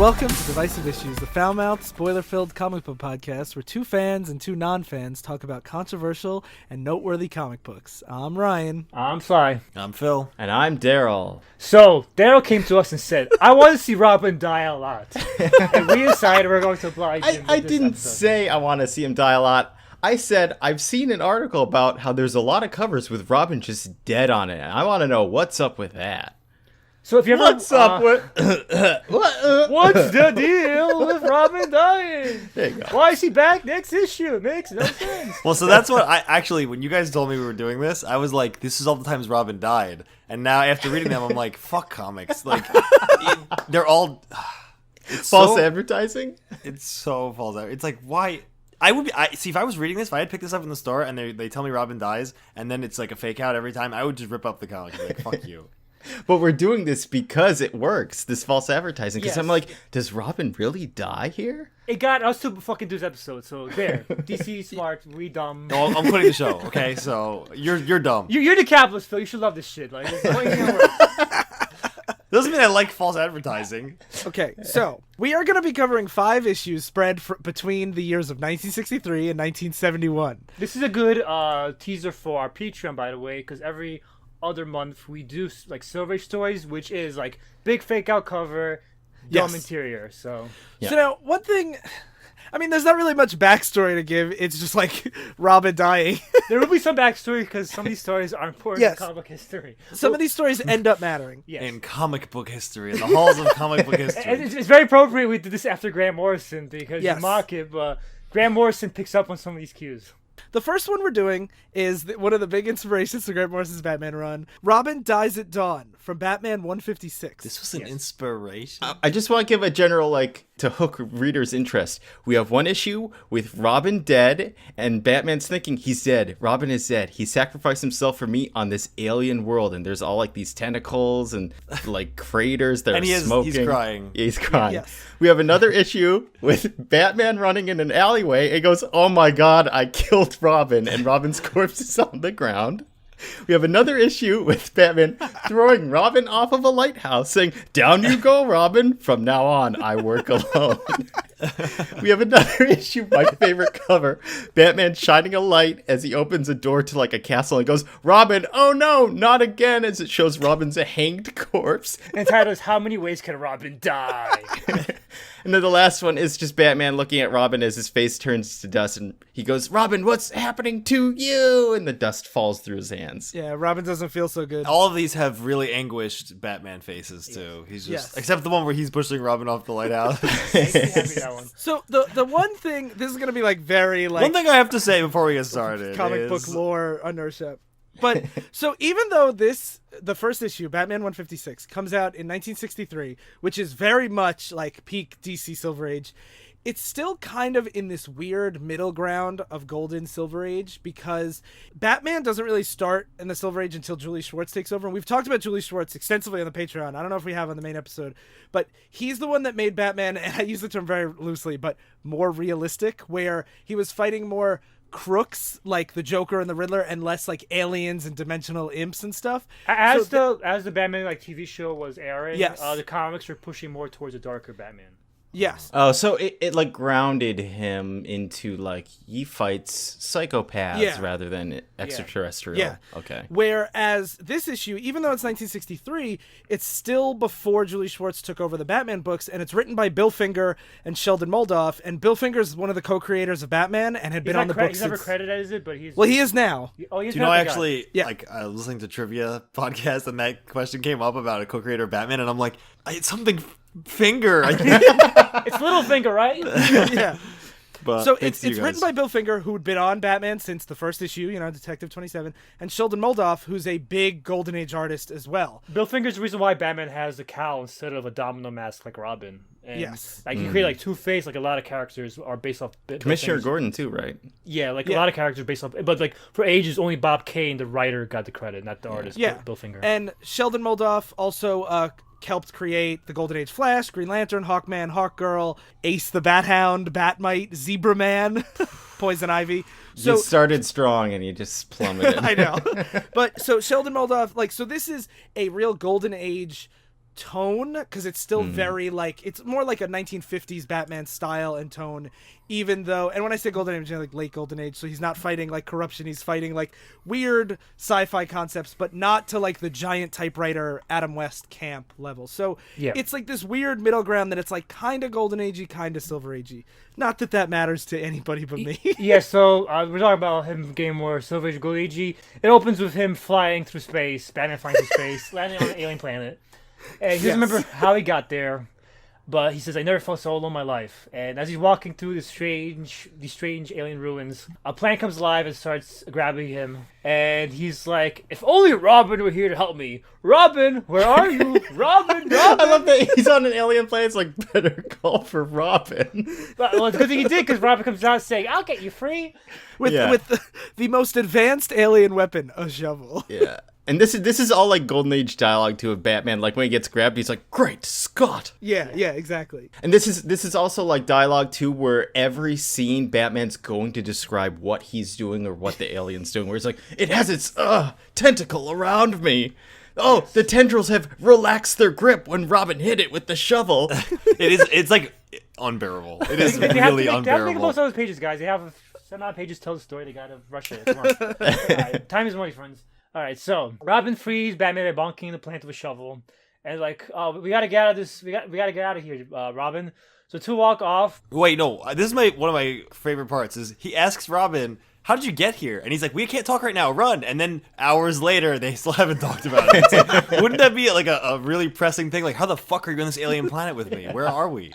Welcome to Divisive Issues, the foul-mouthed, spoiler-filled comic book podcast where two fans and two non-fans talk about controversial and noteworthy comic books. I'm Ryan. I'm Sly. I'm Phil. And I'm Darryl. So, Darryl came to us and said, I want to see Robin die a lot. And we decided we're going to oblige him. I didn't say I want to see him die a lot. I said I've seen an article about how there's a lot of covers with Robin just dead on it. And I want to know what's up with that. So if you ever, What's up with... what's the deal with Robin dying? There you go. Why is he back next issue? It makes no sense. Well, so that's what I actually, when you guys told me we were doing this, I was like, this is all the times Robin died. And now after reading them, I'm like, fuck comics. Like, they're all... It's False so, advertising? It's so false. It's like, why... See, if I was reading this, if I had picked this up in the store and they tell me Robin dies, and then it's like a fake out every time, I would just rip up the comic. Like, fuck you. But we're doing this because it works, this false advertising. Because Yes. I'm like, does Robin really die here? It got us to fucking do this episode, so there. DC smart, we dumb. No, I'm quitting the show, okay? So, you're dumb. You're the capitalist, Phil. You should love this shit. Like, it's the way it's gonna work. Doesn't mean I like false advertising. Okay, so we are going to be covering 5 issues spread between the years of 1963 and 1971. This is a good teaser for our Patreon, by the way, because every other month we do like Silver Age stories, which is like big fake out cover, dumb Yes. interior. So Yeah. So now, one thing... I mean, there's not really much backstory to give. It's just like Robin dying. there will be some backstory because some of these stories are important Yes. in comic book history. Some of these stories end up mattering. Yes. In comic book history, in the halls of comic book history. And it's very appropriate we did this after Grant Morrison because Yes. you mock it, but Grant Morrison picks up on some of these cues. The first one we're doing is one of the big inspirations to Grant Morrison's Batman run. Robin Dies at Dawn from Batman 156. This was an inspiration. I just want to give a general, like, to hook readers' interest. We have one issue with Robin dead, and Batman's thinking he's dead. Robin is dead. He sacrificed himself for me on this alien world, and there's all, like, these tentacles and, like, craters that And are smoking. he's crying. Yeah, he's crying. Yes. We have another issue with Batman running in an alleyway. It goes, oh my god, I killed Robin, and Robin's corpse is on the ground. We have another issue with Batman throwing Robin off of a lighthouse, saying, down you go, Robin. From now on, I work alone. We have another issue, my favorite cover, Batman shining a light as he opens a door to like a castle and goes, Robin, oh no, not again, as it shows Robin's a hanged corpse. And the title is How Many Ways Can Robin Die? And then the last one is just Batman looking at Robin as his face turns to dust, and he goes, Robin, what's happening to you? And the dust falls through his hands. Yeah, Robin doesn't feel so good. All of these have really anguished Batman faces too. He's just Yes. except the one where he's pushing Robin off the lighthouse. Makes me happy, that one. So the one thing, this is going to be like very like One thing I have to say before we get started comic is, book lore unearthed. But so even though the first issue, Batman 156, comes out in 1963, which is very much like peak DC Silver Age, it's still kind of in this weird middle ground of Golden Silver Age because Batman doesn't really start in the Silver Age until Julie Schwartz takes over. And we've talked about Julie Schwartz extensively on the Patreon. I don't know if we have on the main episode, but he's the one that made Batman, and I use the term very loosely, but more realistic, where he was fighting more crooks like the Joker and the Riddler and less like aliens and dimensional imps and stuff. As the Batman like TV show was airing, Yes. The comics were pushing more towards a darker Batman. Yes. Oh, so it like grounded him into like he fights psychopaths Yeah. rather than extraterrestrial. Yeah. Okay. Whereas this issue, even though it's 1963, it's still before Julie Schwartz took over the Batman books, and it's written by Bill Finger and Sheldon Moldoff. And Bill Finger is one of the co-creators of Batman and had been on the books. He's never since... credited as it, but he's Well, he is now. Oh, he's do you know, not I the guy. actually, Yeah. like, I was listening to trivia podcast, and that question came up about a co-creator of Batman, and I'm like, it's something Finger. It's Littlefinger, right? Yeah. But So thanks it's to you written guys. by Bill Finger, who'd been on Batman since the first issue, Detective 27, and Sheldon Moldoff, who's a big Golden Age artist as well. Bill Finger's the reason why Batman has a cowl instead of a domino mask like Robin. And Yes. Like he created like Two-Face, like a lot of characters are based off Bill Commissioner Finger's- Gordon too, right? Yeah, like Yeah. a lot of characters based off, but like for ages, only Bob Kane, the writer, got the credit, not the artist. Yeah. Bill Finger. And Sheldon Moldoff also helped create the Golden Age Flash, Green Lantern, Hawkman, Hawkgirl, Ace the Bat Hound, Batmite, Zebra Man, Poison Ivy. So You started strong and you just plummeted. I know. But so Sheldon Moldoff, so this is a real Golden Age tone, because it's still very like, it's more like a 1950s Batman style and tone, even though, and when I say golden age, I mean like late golden age, so he's not fighting like corruption, he's fighting like weird sci-fi concepts, but not to like the giant typewriter Adam West camp level. So it's like this weird middle ground that it's like kind of golden agey, kind of silver agey. Not that that matters to anybody but me. Yeah, so we're talking about him getting more silver age, gold agey. It opens with him flying through space, Batman flying through space, landing on an alien planet. And he doesn't remember how he got there, but he says, "I never felt so alone in my life." And as he's walking through these strange alien ruins, a plant comes alive and starts grabbing him. And he's like, "If only Robin were here to help me. Robin, where are you? Robin, Robin!" I love that he's on an alien planet. It's like, better call for Robin. Well, it's a good thing he did, because Robin comes out saying, "I'll get you free." With the most advanced alien weapon, a shovel. Yeah. And this is all like golden age dialogue too of Batman. Like when he gets grabbed, he's like, "Great Scott!" Yeah, exactly. And this is also like dialogue too, where every scene Batman's going to describe what he's doing or what the alien's doing. Where he's like, "It has its tentacle around me. Oh, the tendrils have relaxed their grip when Robin hit it with the shovel." It's like unbearable. It is really They have to make unbearable. most of those pages, guys. They have some amount of pages tell the story. They gotta rush it. Come on. All right, time is money, friends. All right, so Robin frees Batman by bonking the plant with a shovel, and like, "Oh, we gotta get out of this. We gotta get out of here, Robin." So two walk off. Wait, no. This is one of my favorite parts. Is he asks Robin, "How did you get here?" And he's like, "We can't talk right now. Run!" And then hours later, they still haven't talked about it. It's like, wouldn't that be like a really pressing thing? Like, how the fuck are you on this alien planet with me? Where are we?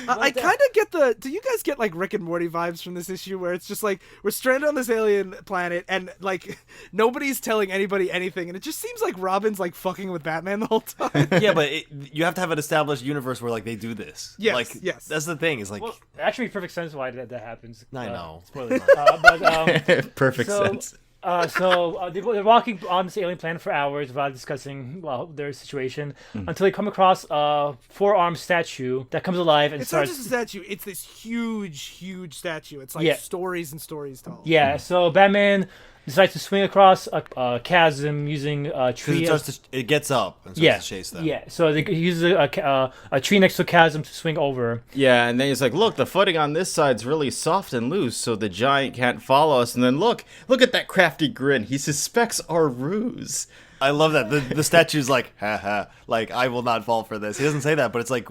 I kind of get do you guys get like Rick and Morty vibes from this issue, where it's just like we're stranded on this alien planet and like nobody's telling anybody anything, and it just seems like Robin's like fucking with Batman the whole time. Yeah, but you have to have an established universe where like they do this. Yes, like, yes. That's the thing. Is like, Well, it actually makes perfect sense why that happens. I know. Spoilers. But Perfect sense. they're walking on this alien planet for hours while discussing their situation until they come across a four-armed statue that comes alive and It's not starts. just a statue; it's this huge statue. It's like stories and stories tall. Yeah, so Batman decides to swing across a chasm using a tree. Because it gets up and starts to chase them. Yeah, so he uses a tree next to a chasm to swing over. Yeah, and then he's like, "Look, the footing on this side's really soft and loose, so the giant can't follow us." And then look at that crafty grin. He suspects our ruse. I love that. The statue's like, "Ha ha," like, "I will not fall for this." He doesn't say that, but it's like,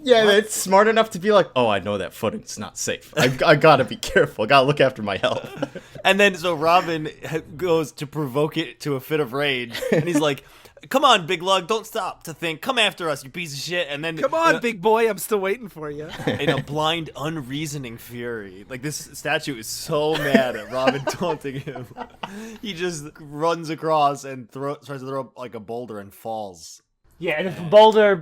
Yeah, it's smart enough to be like, "Oh, I know that footing's not safe. I gotta be careful. I gotta look after my health." And then so Robin goes to provoke it to a fit of rage, and he's like, "Come on, Big Lug, don't stop to think. Come after us, you piece of shit." And then Come on, big boy, I'm still waiting for you. in a blind, unreasoning fury, like this statue is so mad at Robin taunting him, he just runs across and tries to throw like a boulder and falls. Yeah, and the boulder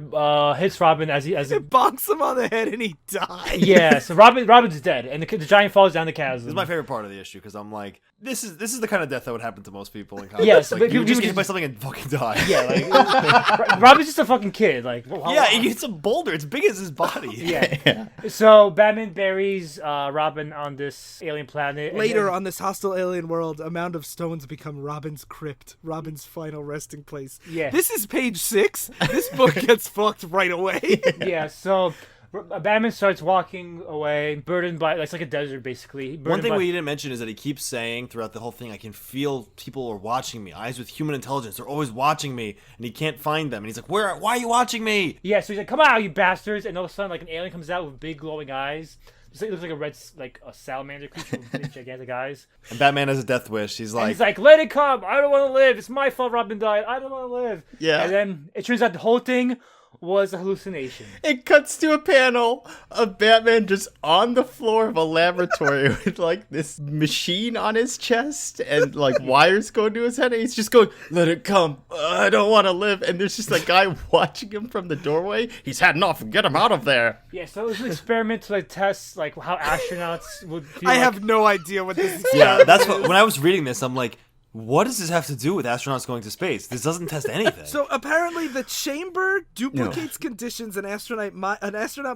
hits Robin as It bonks him on the head and he dies. yeah. So Robin's dead, and the giant falls down the chasm. This is my favorite part of the issue because I'm like, this is the kind of death that would happen to most people in comics. Yes, like, but you people just get just- hit by something and fucking die. Yeah, like Robin's just a fucking kid. Like, Yeah, he hits a boulder. It's big as his body. Yeah. So Batman buries Robin on this alien planet. and Later then- on this hostile alien world, a mound of stones become Robin's crypt, Robin's final resting place. Yeah. This is page 6. This book gets fucked right away. Yeah. So Batman starts walking away, burdened by it's like a desert basically. One thing by, we didn't mention is that he keeps saying throughout the whole thing, "I can feel people are watching me. Eyes with human intelligence. They're always watching me," and he can't find them. And he's like, "Why are you watching me?" Yeah. So he's like, "Come out, you bastards!" And all of a sudden, like an alien comes out with big glowing eyes. It looks like a salamander creature with big gigantic eyes. And Batman has a death wish. He's And like, he's like, "Let it come! I don't want to live. It's my fault Robin died. I don't want to live." Yeah. And then it turns out the whole thing was a hallucination. It cuts to a panel of Batman just on the floor of a laboratory with like this machine on his chest and like wires going to his head. And he's just going, "Let it come. I don't want to live." And there's just a guy watching him from the doorway. He's had enough. Get him out of there. Yeah, so it was an experiment to like test like how astronauts would feel. I like. have no idea what this is. yeah, that's what. When I was reading this, I'm like, What does this have to do with astronauts going to space? This doesn't test anything. So apparently, the chamber duplicates conditions an astronaut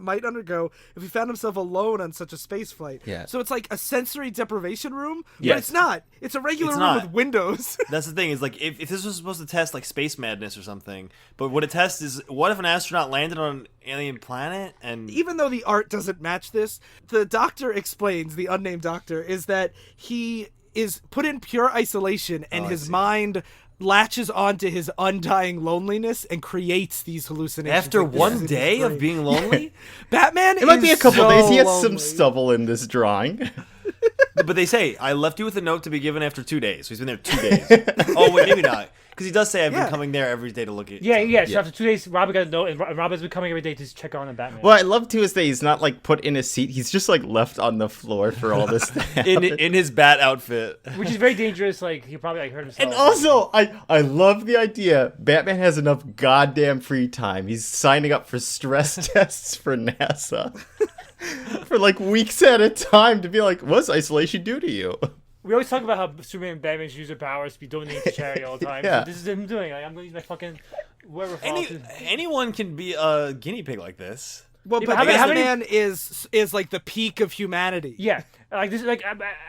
might undergo if he found himself alone on such a space flight. Yeah. So it's like a sensory deprivation room, but Yes. it's not. It's a regular It's room not. with windows. That's the thing, is like if this was supposed to test like space madness or something, but what it tests is what if an astronaut landed on an alien planet and Even though the art doesn't match this, the doctor explains, the unnamed doctor, is that he is put in pure isolation and his mind latches onto his undying loneliness and creates these hallucinations. after like this one in his day of brain. being lonely? Batman It might be a couple so days. He has some lonely. stubble in this drawing. But they say, I left you with a note to be given after 2 days. So he's been there 2 days. Oh, wait, maybe not. Because he does say, I've Yeah. been coming there every day to look at Yeah. So Yeah. after 2 days, Robin got a note, and Robin's been coming every day to check on Batman. What I love too is that he's not like put in a seat. He's just like left on the floor for all this to happen. in his bat outfit. Which is very dangerous. Like he probably hurt himself. And also, I love the idea. Batman has enough goddamn free time. He's signing up for stress tests for NASA for like weeks at a time to be like, what's isolation do to you? We always talk about how Superman and Batman's use their powers to be donated to charity all the time. Yeah. So this is him doing. Like, I'm going to use my fucking wherewithal. Anyone can be a guinea pig like this. Well, Yeah, but but how many- Batman is like the peak of humanity. Yeah, like this. Like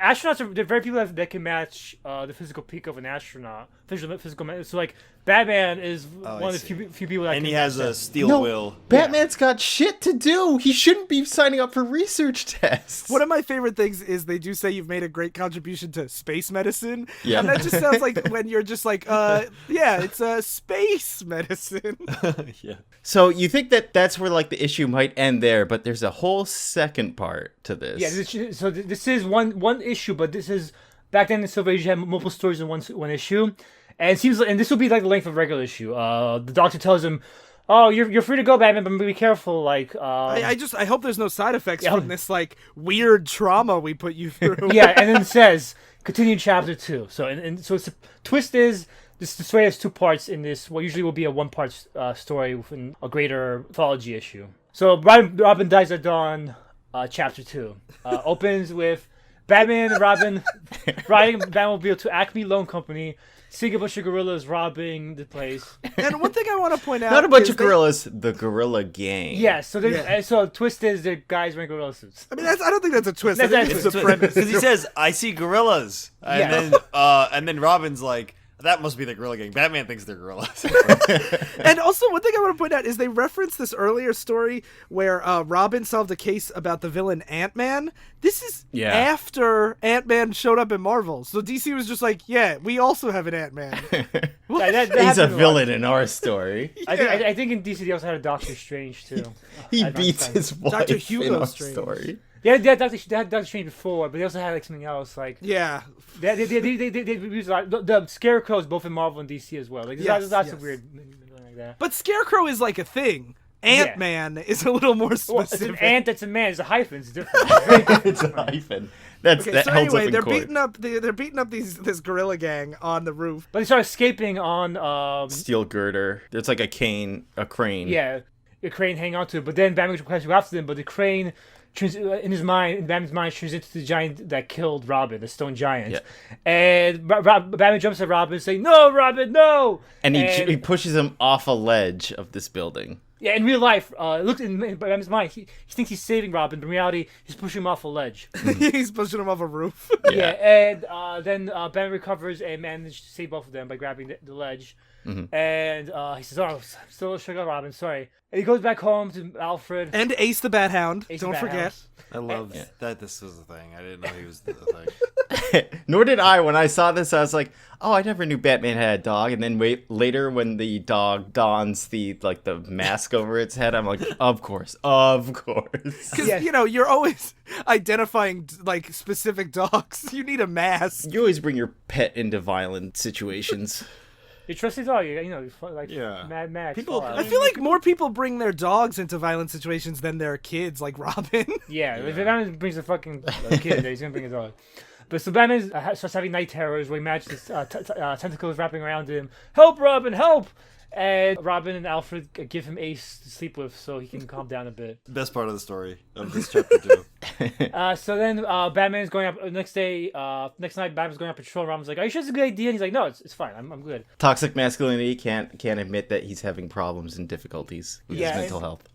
astronauts are they're very people that can match the physical peak of an astronaut. Physical. So like Batman is I one of the see. few people that And can he has match a that. steel will. Batman's got shit to do. He shouldn't be signing up for research tests. One of my favorite things is they do say you've made a great contribution to space medicine. Yeah. And that just sounds like when you're just like, yeah, it's space medicine. Yeah. So you think that that's where like the issue might end there, but there's a whole second part to this. Yeah, this is one issue, but this is back then in Silver Age you had multiple stories in one issue, and it seems like, and this will be like the length of a regular issue. The Doctor tells him, "Oh, you're free to go, Batman, but be careful." Like, I hope there's no side effects from this like weird trauma we put you through. yeah, and then it says continue chapter 2. So and so it's, the twist is this the story has 2 parts in this. What usually will be a 1-part story within a greater mythology issue. So Robin dies at dawn. Chapter 2 opens with Batman and Robin riding a Batmobile to Acme Loan Company. Seeing a bunch of gorillas robbing the place. And one thing I want to point out, Not a bunch is of gorillas, the gorilla gang. Yes, so there's Yeah. so the twist is the guys wearing gorilla suits. I mean, I don't think that's a twist. I That's think a it's the premise. Because he says, I see gorillas. And then Robin's like, that must be the gorilla gang. Batman thinks they're gorillas. And also, one thing I want to point out is they referenced this earlier story where Robin solved a case about the villain Ant-Man. This is after Ant-Man showed up in Marvel. So DC was just like, yeah, we also have an Ant-Man. That He's a happens lot. villain in our story. I think in DC they also had a Doctor Strange too. He I beats found- his wife Dr. in Hugo our Strange. story. Yeah, they had Doctor Strange before, but they also had like something else. Like Yeah. they use a lot. The Scarecrows both in Marvel and DC as well. Like there's lots of weird like that. But Scarecrow is like a thing. Ant-Man is a little more Well, it's an specific. ant that's a man. It's a hyphen. It's different. It's very different. It's a hyphen. That Okay, holds so anyway, up in they're court. beating up this gorilla gang on the roof. But they start escaping on Steel girder. There's like a crane. yeah, a crane hanging onto it. But then Batman tries to go after them, but the crane in Batman's mind turns into the giant that killed Robin, the stone giant. Yeah. And Batman jumps at Robin saying, "No, Robin, no!" And he pushes him off a ledge of this building. Yeah, in real life, look in Batman's mind, he thinks he's saving Robin, but in reality, he's pushing him off a ledge. He's pushing him off a roof. Yeah, and then Batman recovers and manages to save both of them by grabbing the ledge. And he says, "Oh, still sugar, Robin. Sorry." And he goes back home to Alfred. And Ace the Bat Hound. Ace the Don't Bat forget. Hound. I love that this was a thing. I didn't know he was the thing. Nor did I. When I saw this, I was like, "Oh, I never knew Batman had a dog." And then later, when the dog dons the mask over its head, I'm like, "Of course." Because you're always identifying like specific dogs. You need a mask. You always bring your pet into violent situations. You trust his dog, like Yeah. Mad Max. People- Fallout. I feel like more people bring their dogs into violent situations than their kids, like Robin. Yeah, if Batman brings a fucking kid there, he's gonna bring a dog. But so Batman starts having night terrors where he imagines tentacles wrapping around him. Help, Robin, help! And Robin and Alfred give him Ace to sleep with so he can calm down a bit. Best part of the story of this chapter 2. So then Batman's going up next night. Batman's going on patrol. Robin's like, "Are you sure it's a good idea?" And he's like, "No, it's fine. I'm good." Toxic masculinity can't admit that he's having problems and difficulties with his mental health.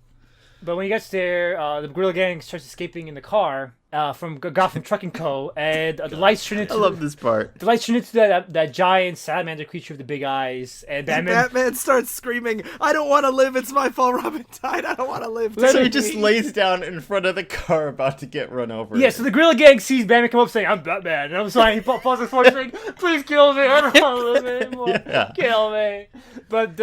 But when he gets there, the Gorilla Gang starts escaping in the car from Gotham Trucking Co. And the lights turn into. I love this part. The lights turn into that giant salamander creature with the big eyes, and Batman starts screaming, "I don't want to live. It's my fault. Robin died. I don't want to live." So he just lays down in front of the car, about to get run over. Yeah. So the Gorilla Gang sees Batman come up saying, "I'm Batman," and I'm sorry. He pauses for it, saying, "Please kill me. I don't want to live anymore. Yeah. Kill me." But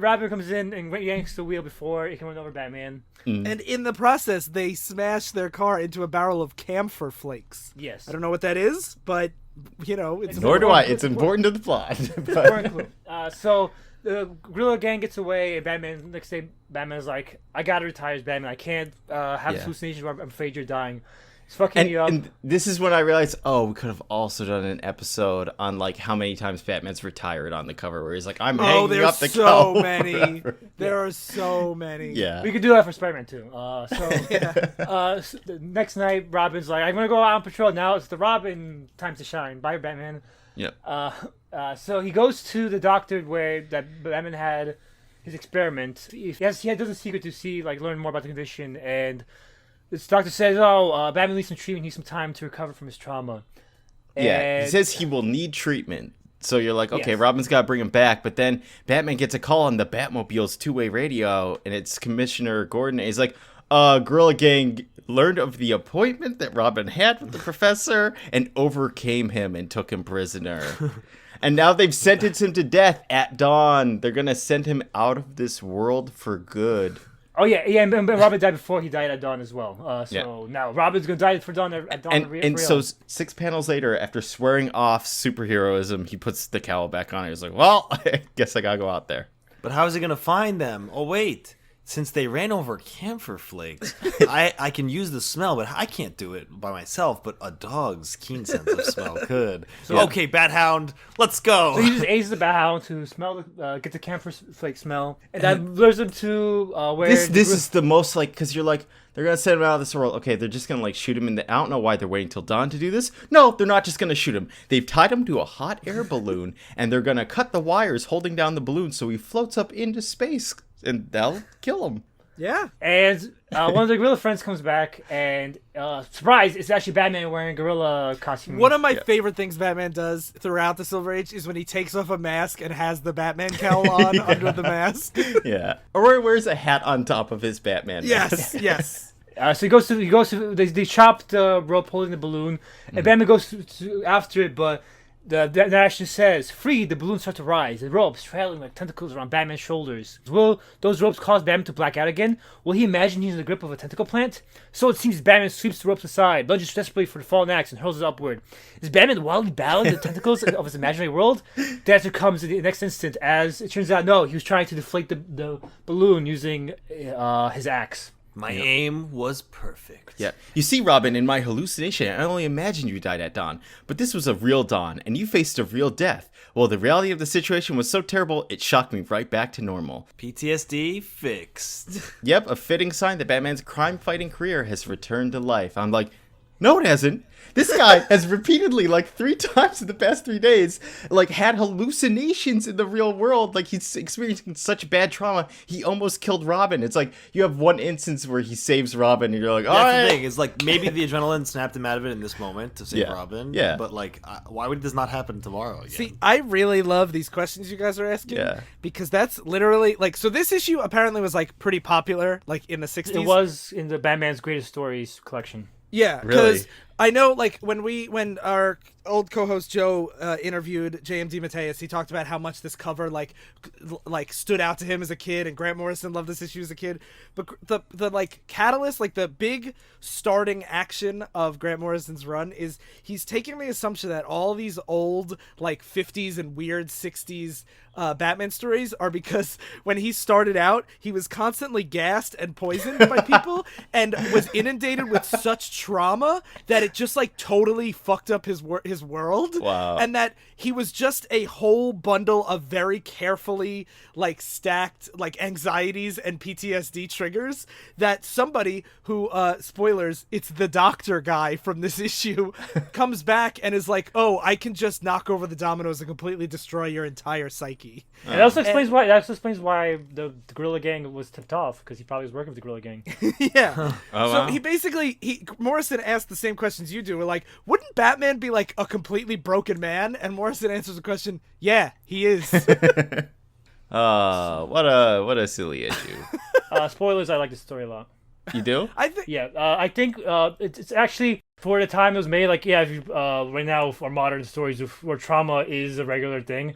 Robin comes in and yanks the wheel before he can run over Batman. And in the process, they smash their car into a barrel of camphor flakes. Yes. I don't know what that is, but, it's... Nor do I. It's important to the plot. So the Gorilla Gang gets away, and next day, Batman's like, "I gotta retire as Batman. I can't have hallucinations where I'm afraid you're dying. It's fucking me up." And this is when I realized, we could have also done an episode on like how many times Batman's retired on the cover, where he's like, "I'm hanging up the so coat." many. There are so many. Yeah. We could do that for Spider-Man too. So the next night, Robin's like, "I'm gonna go out on patrol now. It's the Robin time to shine. Bye, Batman." Yep. So he goes to the doctor where that Batman had his experiment. He does a secret to learn more about the condition, and this doctor says, Batman needs some treatment, needs some time to recover from his trauma. Yeah, he says he will need treatment. So you're like, okay, Yes. Robin's got to bring him back. But then Batman gets a call on the Batmobile's two-way radio, and it's Commissioner Gordon. And he's like, Gorilla Gang learned of the appointment that Robin had with the professor and overcame him and took him prisoner. And now they've sentenced him to death at dawn. They're going to send him out of this world for good. Oh, yeah, and Robin died before he died at dawn as well. Now Robin's going to die for dawn at dawn. And so 6 panels later, after swearing off superheroism, he puts the cowl back on. He's like, well, I guess I got to go out there. But how is he going to find them? Oh, wait. Since they ran over camphor flakes, I can use the smell, but I can't do it by myself. But a dog's keen sense of smell could. Okay, Bat Hound, let's go. So he just aids the Bat Hound to smell, get the camphor flake smell, and that lures him to where. This is the most because you're like, they're gonna send him out of this world. Okay, they're just gonna shoot him in the. I don't know why they're waiting till dawn to do this. No, they're not just gonna shoot him. They've tied him to a hot air balloon, and they're gonna cut the wires holding down the balloon so he floats up into space. And they'll kill him. Yeah. And one of the gorilla friends comes back, and surprise, it's actually Batman wearing a gorilla costume. One of my favorite things Batman does throughout the Silver Age is when he takes off a mask and has the Batman cowl on under the mask. Yeah. Or he wears a hat on top of his Batman mask. Yes. So he goes to they chop the rope holding the balloon, and Batman goes to after it, but the narration says, "Free, the balloons start to rise. The ropes trailing like tentacles around Batman's shoulders. Will those ropes cause Batman to black out again? Will he imagine he's in the grip of a tentacle plant? So it seems Batman sweeps the ropes aside, lunges desperately for the fallen axe, and hurls it upward. Is Batman wildly battling the tentacles of his imaginary world? The answer comes in the next instant, as it turns out, no, he was trying to deflate the balloon using his axe. My aim was perfect. Yeah. You see, Robin, in my hallucination, I only imagined you died at dawn. But this was a real dawn, and you faced a real death. Well, the reality of the situation was so terrible, it shocked me right back to normal. PTSD fixed. Yep, a fitting sign that Batman's crime-fighting career has returned to life. I'm like, no, it hasn't. This guy has repeatedly, 3 times in the past 3 days, had hallucinations in the real world. He's experiencing such bad trauma, he almost killed Robin. It's like, you have one instance where he saves Robin, and you're like, all right. That's the thing, is maybe the adrenaline snapped him out of it in this moment to save Robin. Yeah. But, why would this not happen tomorrow again? See, I really love these questions you guys are asking. Yeah. Because that's literally, so this issue apparently was, pretty popular, in the 60s. It was in the Batman's Greatest Stories collection. Yeah, Really? because I know, when our old co-host Joe interviewed J.M.D. Mateus, he talked about how much this cover stood out to him as a kid, and Grant Morrison loved this issue as a kid. But the catalyst, the big starting action of Grant Morrison's run is he's taking the assumption that all these old 50s and weird 60s Batman stories are because when he started out, he was constantly gassed and poisoned by people and was inundated with such trauma that it just totally fucked up his his world. Wow. And that he was just a whole bundle of very carefully like stacked like anxieties and PTSD triggers that somebody who spoilers, it's the doctor guy from this issue comes back and is like, "Oh, I can just knock over the dominoes and completely destroy your entire psyche." And that also explains why. That also explains why the Gorilla Gang was tipped off, because he probably was working with the Gorilla Gang. Yeah. Oh, So wow. he basically Morrison asked the same questions you do. We're like, wouldn't Batman be like a completely broken man? And Morrison answers the question, yeah, he is. What a silly issue. Spoilers. I like this story a lot. You do? I think Yeah, I think it's actually, for the time it was made, like, yeah, if you, right now for modern stories where trauma is a regular thing,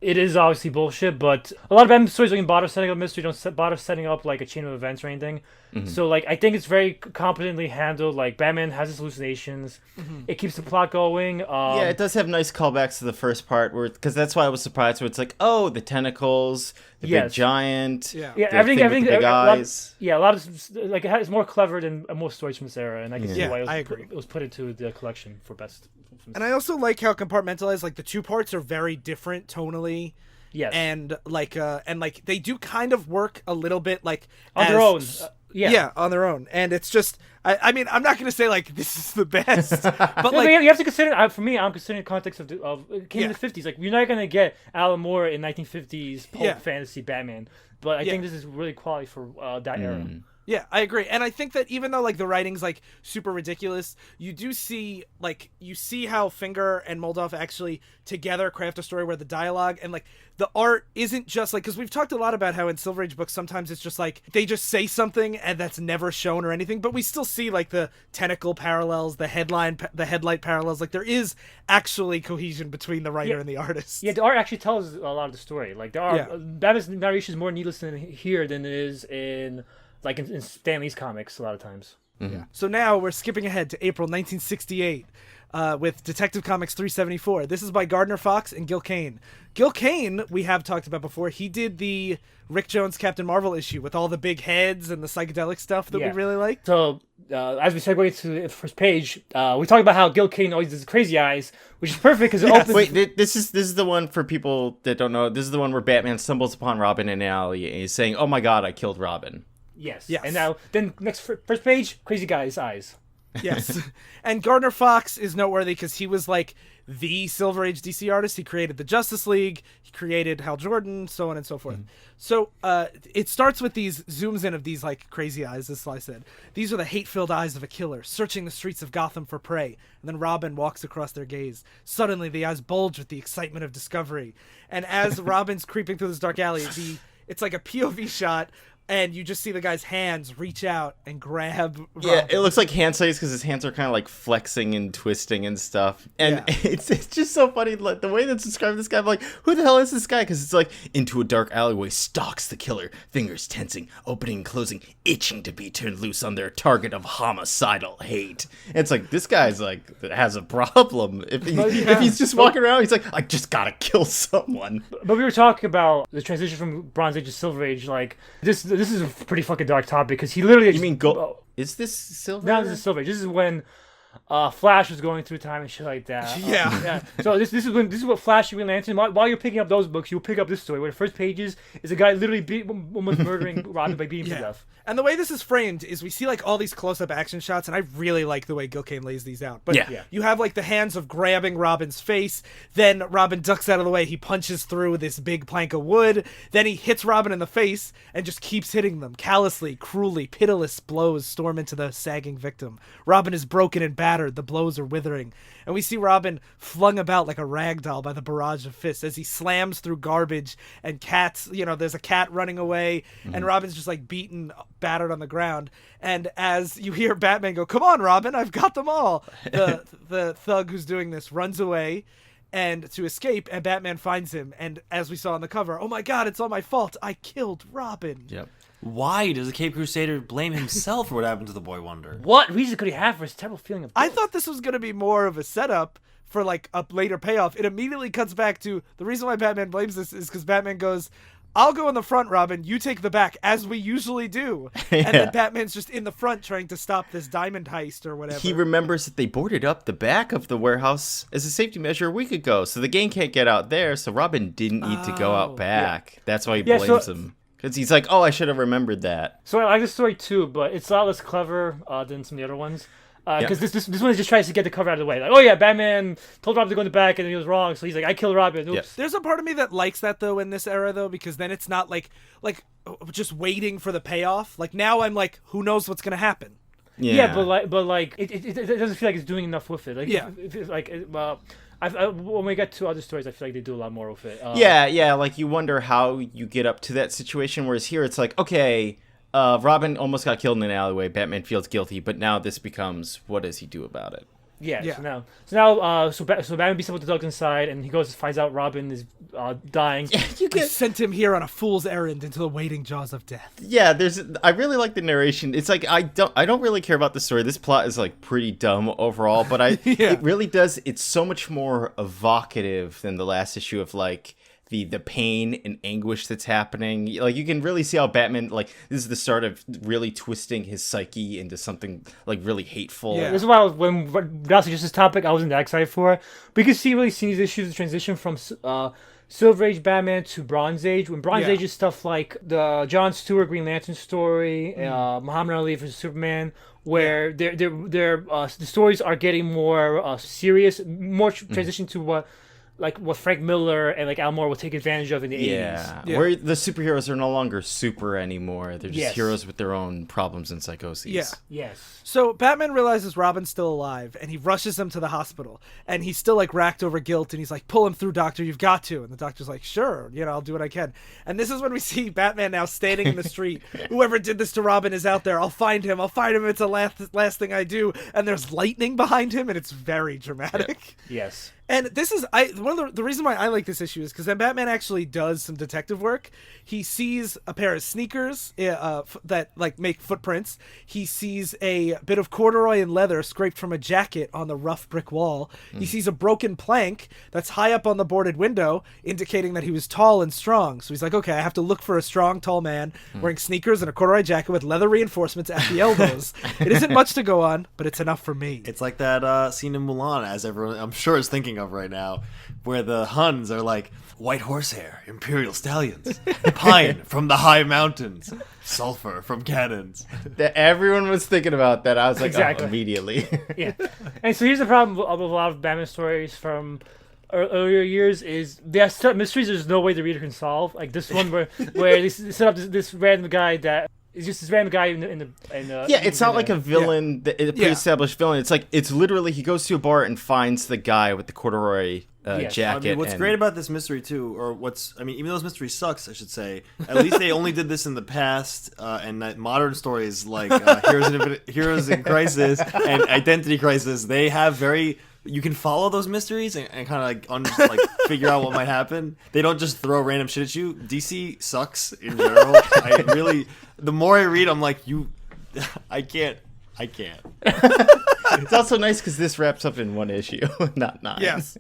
it is obviously bullshit, but a lot of Batman stories don't even bother setting up mystery, don't bother setting up like a chain of events or anything. So like I think it's very competently handled. Like Batman has his hallucinations, it keeps the plot going. Yeah, it does have nice callbacks to the first part, where because that's why I was surprised. Where it's like, oh, the tentacles, the big Yes. giant, Yeah. Yeah, the everything, thing with everything. the big a lot- eyes. yeah, a lot of like it's more clever than most stories from this era, and I can see Yeah, why I agree. it was put into the collection for best. and I also like how compartmentalized like the two parts are very different tonally. Yes, And like they do kind of work a little bit like on as their own. Yeah, on their own. And it's just I mean, I'm not going to say like this is the best, but No, like but you have to consider. For me, I'm considering the context of it came in Yeah. the 50s. Like you're not gonna get Alan Moore in 1950s pulp Yeah. fantasy Batman, but I think this is really quality for that era. Yeah, I agree. And I think that even though like the writing's like super ridiculous, you do see like you see how Finger and Moldoff actually together craft a story where the dialogue and like the art isn't just like, because we've talked a lot about how in Silver Age books sometimes it's just like they just say something and that's never shown or anything, but we still see like the tentacle parallels, the headlight parallels. Like there is actually cohesion between the writer and the artist. Yeah, the art actually tells a lot of the story. Like the art, Yeah. Batman's narration is more needless in here than it is in like in Stan Lee's comics a lot of times. So now we're skipping ahead to April 1968 with Detective Comics 374. This is by Gardner Fox and Gil Kane. Gil Kane, we have talked about before. He did the Rick Jones Captain Marvel issue with all the big heads and the psychedelic stuff that we really liked. So as we segue to the first page, we talked about how Gil Kane always does crazy eyes, which is perfect because it opens. Wait, this is the one for people that don't know. This is the one where Batman stumbles upon Robin in an alley and he's saying, "Oh my God, I killed Robin." Yes. Yes. And now, then next first page, crazy guy's eyes. Yes. And Gardner Fox is noteworthy because he was like the Silver Age DC artist. He created the Justice League. He created Hal Jordan, so on and so forth. So it starts with these zooms in of these like crazy eyes, as I said. These are the hate-filled eyes of a killer, searching the streets of Gotham for prey. And then Robin walks across their gaze. Suddenly, the eyes bulge with the excitement of discovery. And as Robin's creeping through this dark alley, it's like a POV shot. And you just see the guy's hands reach out and grab Robin. Yeah, it looks like hand size because his hands are kind of like flexing and twisting and stuff. And Yeah. it's just so funny. Like, the way that's described this guy, I'm like, who the hell is this guy? Because it's like, into a dark alleyway stalks the killer, fingers tensing, opening and closing, itching to be turned loose on their target of homicidal hate. And it's like, this guy's like, has a problem. If he's just walking around, he's like, I just gotta kill someone. But we were talking about the transition from Bronze Age to Silver Age. Like this is a pretty fucking dark topic because he literally. You mean gold? Is this silver? No, this is Silver Age. This is when Flash was going through time and shit like that. Yeah. So this is what Flash and Green Lantern. While you're picking up those books, you'll pick up this story where the first pages is a guy literally almost murdering Robin by beating him to death. And the way this is framed is we see like all these close-up action shots, and I really like the way Gil Kane lays these out. But Yeah. you have like the hands of grabbing Robin's face, then Robin ducks out of the way, he punches through this big plank of wood, then he hits Robin in the face and just keeps hitting them. Callously, cruelly, pitiless blows storm into the sagging victim. Robin is broken and battered, the blows are withering. And we see Robin flung about like a rag doll by the barrage of fists as he slams through garbage and cats, there's a cat running away, and Robin's just like beaten, battered on the ground. And as you hear Batman go, "Come on, Robin, I've got them all," the thug who's doing this runs away and to escape, and Batman finds him. And as we saw on the cover, "Oh my God, it's all my fault. I killed Robin." Yep. Why does the Cape Crusader blame himself for what happened to the Boy Wonder? What reason could he have for his terrible feeling of guilt? I thought this was going to be more of a setup for like a later payoff. It immediately cuts back to the reason why Batman blames this is because Batman goes, I'll go in the front, Robin. You take the back, as we usually do. And then Batman's just in the front trying to stop this diamond heist or whatever. He remembers that they boarded up the back of the warehouse as a safety measure a week ago, so the gang can't get out there, so Robin didn't need to go out back. That's why he blames him. Because he's like, oh, I should have remembered that. So I like this story too, but it's a lot less clever than some of the other ones. Because this one just tries to get the cover out of the way. Like, oh yeah, Batman told Robin to go in the back and he was wrong, so he's like, I killed Robin. Oops. Yeah. There's a part of me that likes that though in this era though, because then it's not like just waiting for the payoff. Like now I'm like, who knows what's gonna happen? Yeah, but it doesn't feel like it's doing enough with it. Like, when we get to other stories, I feel like they do a lot more with it. Like you wonder how you get up to that situation, whereas here it's like, okay, Robin almost got killed in an alleyway. Batman feels guilty, but now this becomes, what does he do about it? So Batman beats up with the dog inside, and he goes and finds out Robin is dying. I sent him here on a fool's errand into the waiting jaws of death. Yeah, I really like the narration. It's like I don't really care about the story. This plot is like pretty dumb overall, but it really does. It's so much more evocative than the last issue of like the pain and anguish that's happening. Like you can really see how Batman, like, this is the start of really twisting his psyche into something like really hateful. Yeah. This is why when Ross suggested this topic, I wasn't that excited for it. We could see these issues the transition from Silver Age Batman to Bronze Age. When Bronze Age is stuff like the Jon Stewart Green Lantern story, Muhammad Ali versus Superman, where the stories are getting more serious, more transition to what Frank Miller and like Al Moore will take advantage of in the 80s. Yeah, where the superheroes are no longer super anymore. They're just heroes with their own problems and psychoses. Yeah. Yes. So Batman realizes Robin's still alive, and he rushes him to the hospital. And he's still like racked over guilt, and he's like, pull him through, doctor, you've got to. And the doctor's like, sure, I'll do what I can. And this is when we see Batman now standing in the street. Whoever did this to Robin is out there. I'll find him. It's the last thing I do. And there's lightning behind him, and it's very dramatic. Yeah. Yes. And this is one of the reason why I like this issue is because then Batman actually does some detective work. He sees a pair of sneakers that like make footprints. He sees a bit of corduroy and leather scraped from a jacket on the rough brick wall. He sees a broken plank that's high up on the boarded window, indicating that he was tall and strong. So he's like, okay, I have to look for a strong, tall man wearing sneakers and a corduroy jacket with leather reinforcements at the elbows. It isn't much to go on, but it's enough for me. It's like that scene in Mulan, as everyone I'm sure is thinking of right now, where the Huns are like, white horsehair, imperial stallions, pine from the high mountains, sulfur from cannons. That everyone was thinking about that. I was like, Exactly. oh, immediately. Yeah. And so here's the problem with a lot of Batman stories from earlier years is there are certain mysteries there's no way the reader can solve. Like this one where they set up this random guy that is just this random guy in the it's not like a villain, a pre-established villain. It's like, it's literally, he goes to a bar and finds the guy with the corduroy jacket. I mean, what's great about this mystery too, even though this mystery sucks, I should say, at least they only did this in the past, and that modern stories like Heroes in Crisis and Identity Crisis, they have you can follow those mysteries and kind of like figure out what might happen. They don't just throw random shit at you. DC sucks in general. The more I read, I'm like, I can't. It's also nice because this wraps up in one issue, not 9. Yes.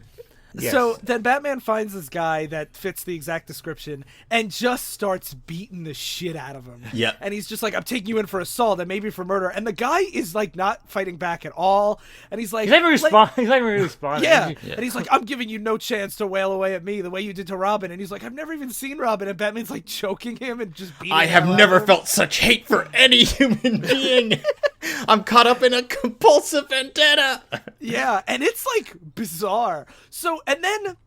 Yes. So then Batman finds this guy that fits the exact description and just starts beating the shit out of him. Yep. And he's just like, I'm taking you in for assault and maybe for murder. And the guy is like not fighting back at all. And he's like, he's not even responding. Yeah. And he's like, I'm giving you no chance to wail away at me the way you did to Robin. And he's like, I've never even seen Robin. And Batman's like choking him and just beating him. I have never felt such hate for any human being. I'm caught up in a compulsive vendetta. Yeah, and it's like bizarre. So, and then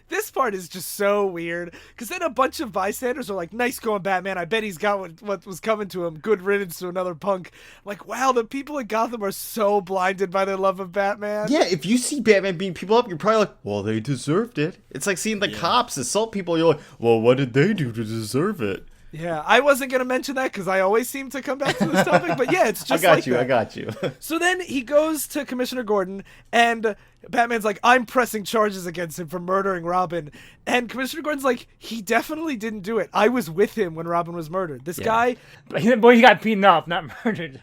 this part is just so weird because then a bunch of bystanders are like, nice going, Batman. I bet he's got what was coming to him. Good riddance to another punk. I'm like, wow, the people in Gotham are so blinded by their love of Batman. Yeah, if you see Batman beating people up, you're probably like, well, they deserved it. It's like seeing the cops assault people. You're like, well, what did they do to deserve it? Yeah, I wasn't going to mention that because I always seem to come back to this topic, but yeah, it's just like that. I got you. So then he goes to Commissioner Gordon, and Batman's like, I'm pressing charges against him for murdering Robin. And Commissioner Gordon's like, he definitely didn't do it. I was with him when Robin was murdered. This guy... Boy, he got beaten up, not murdered.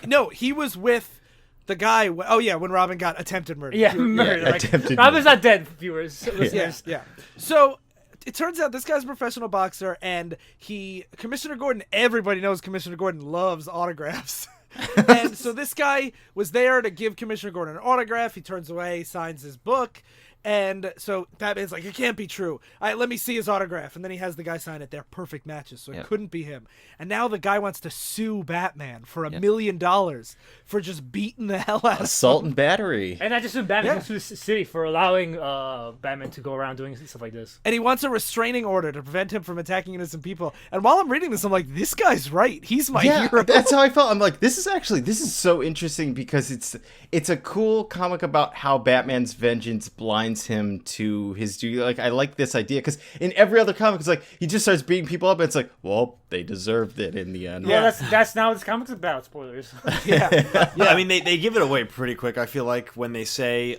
No, he was with... the guy, when Robin got attempted murder. Yeah, murder. Robin's not dead, viewers. Listeners. Yeah. So it turns out this guy's a professional boxer, and Commissioner Gordon, everybody knows Commissioner Gordon loves autographs. And so this guy was there to give Commissioner Gordon an autograph. He turns away, signs his book. And so Batman's like, it can't be true. Let me see his autograph. And then he has the guy sign it. They're perfect matches, so it couldn't be him. And now the guy wants to sue Batman for $1 million for just beating the hell out of Assault him. and battery. And I just assume Batman can sue the city for allowing Batman to go around doing stuff like this. And he wants a restraining order to prevent him from attacking innocent people. And while I'm reading this, I'm like, this guy's right. He's my hero. That's how I felt. I'm like, this is so interesting because it's a cool comic about how Batman's vengeance blinds him to his duty. Like, I like this idea because in every other comic, it's like he just starts beating people up, and it's like, well, they deserved it in the end. Yeah, that's not what this comic's about. Spoilers. Yeah. I mean, they give it away pretty quick. I feel like when they say,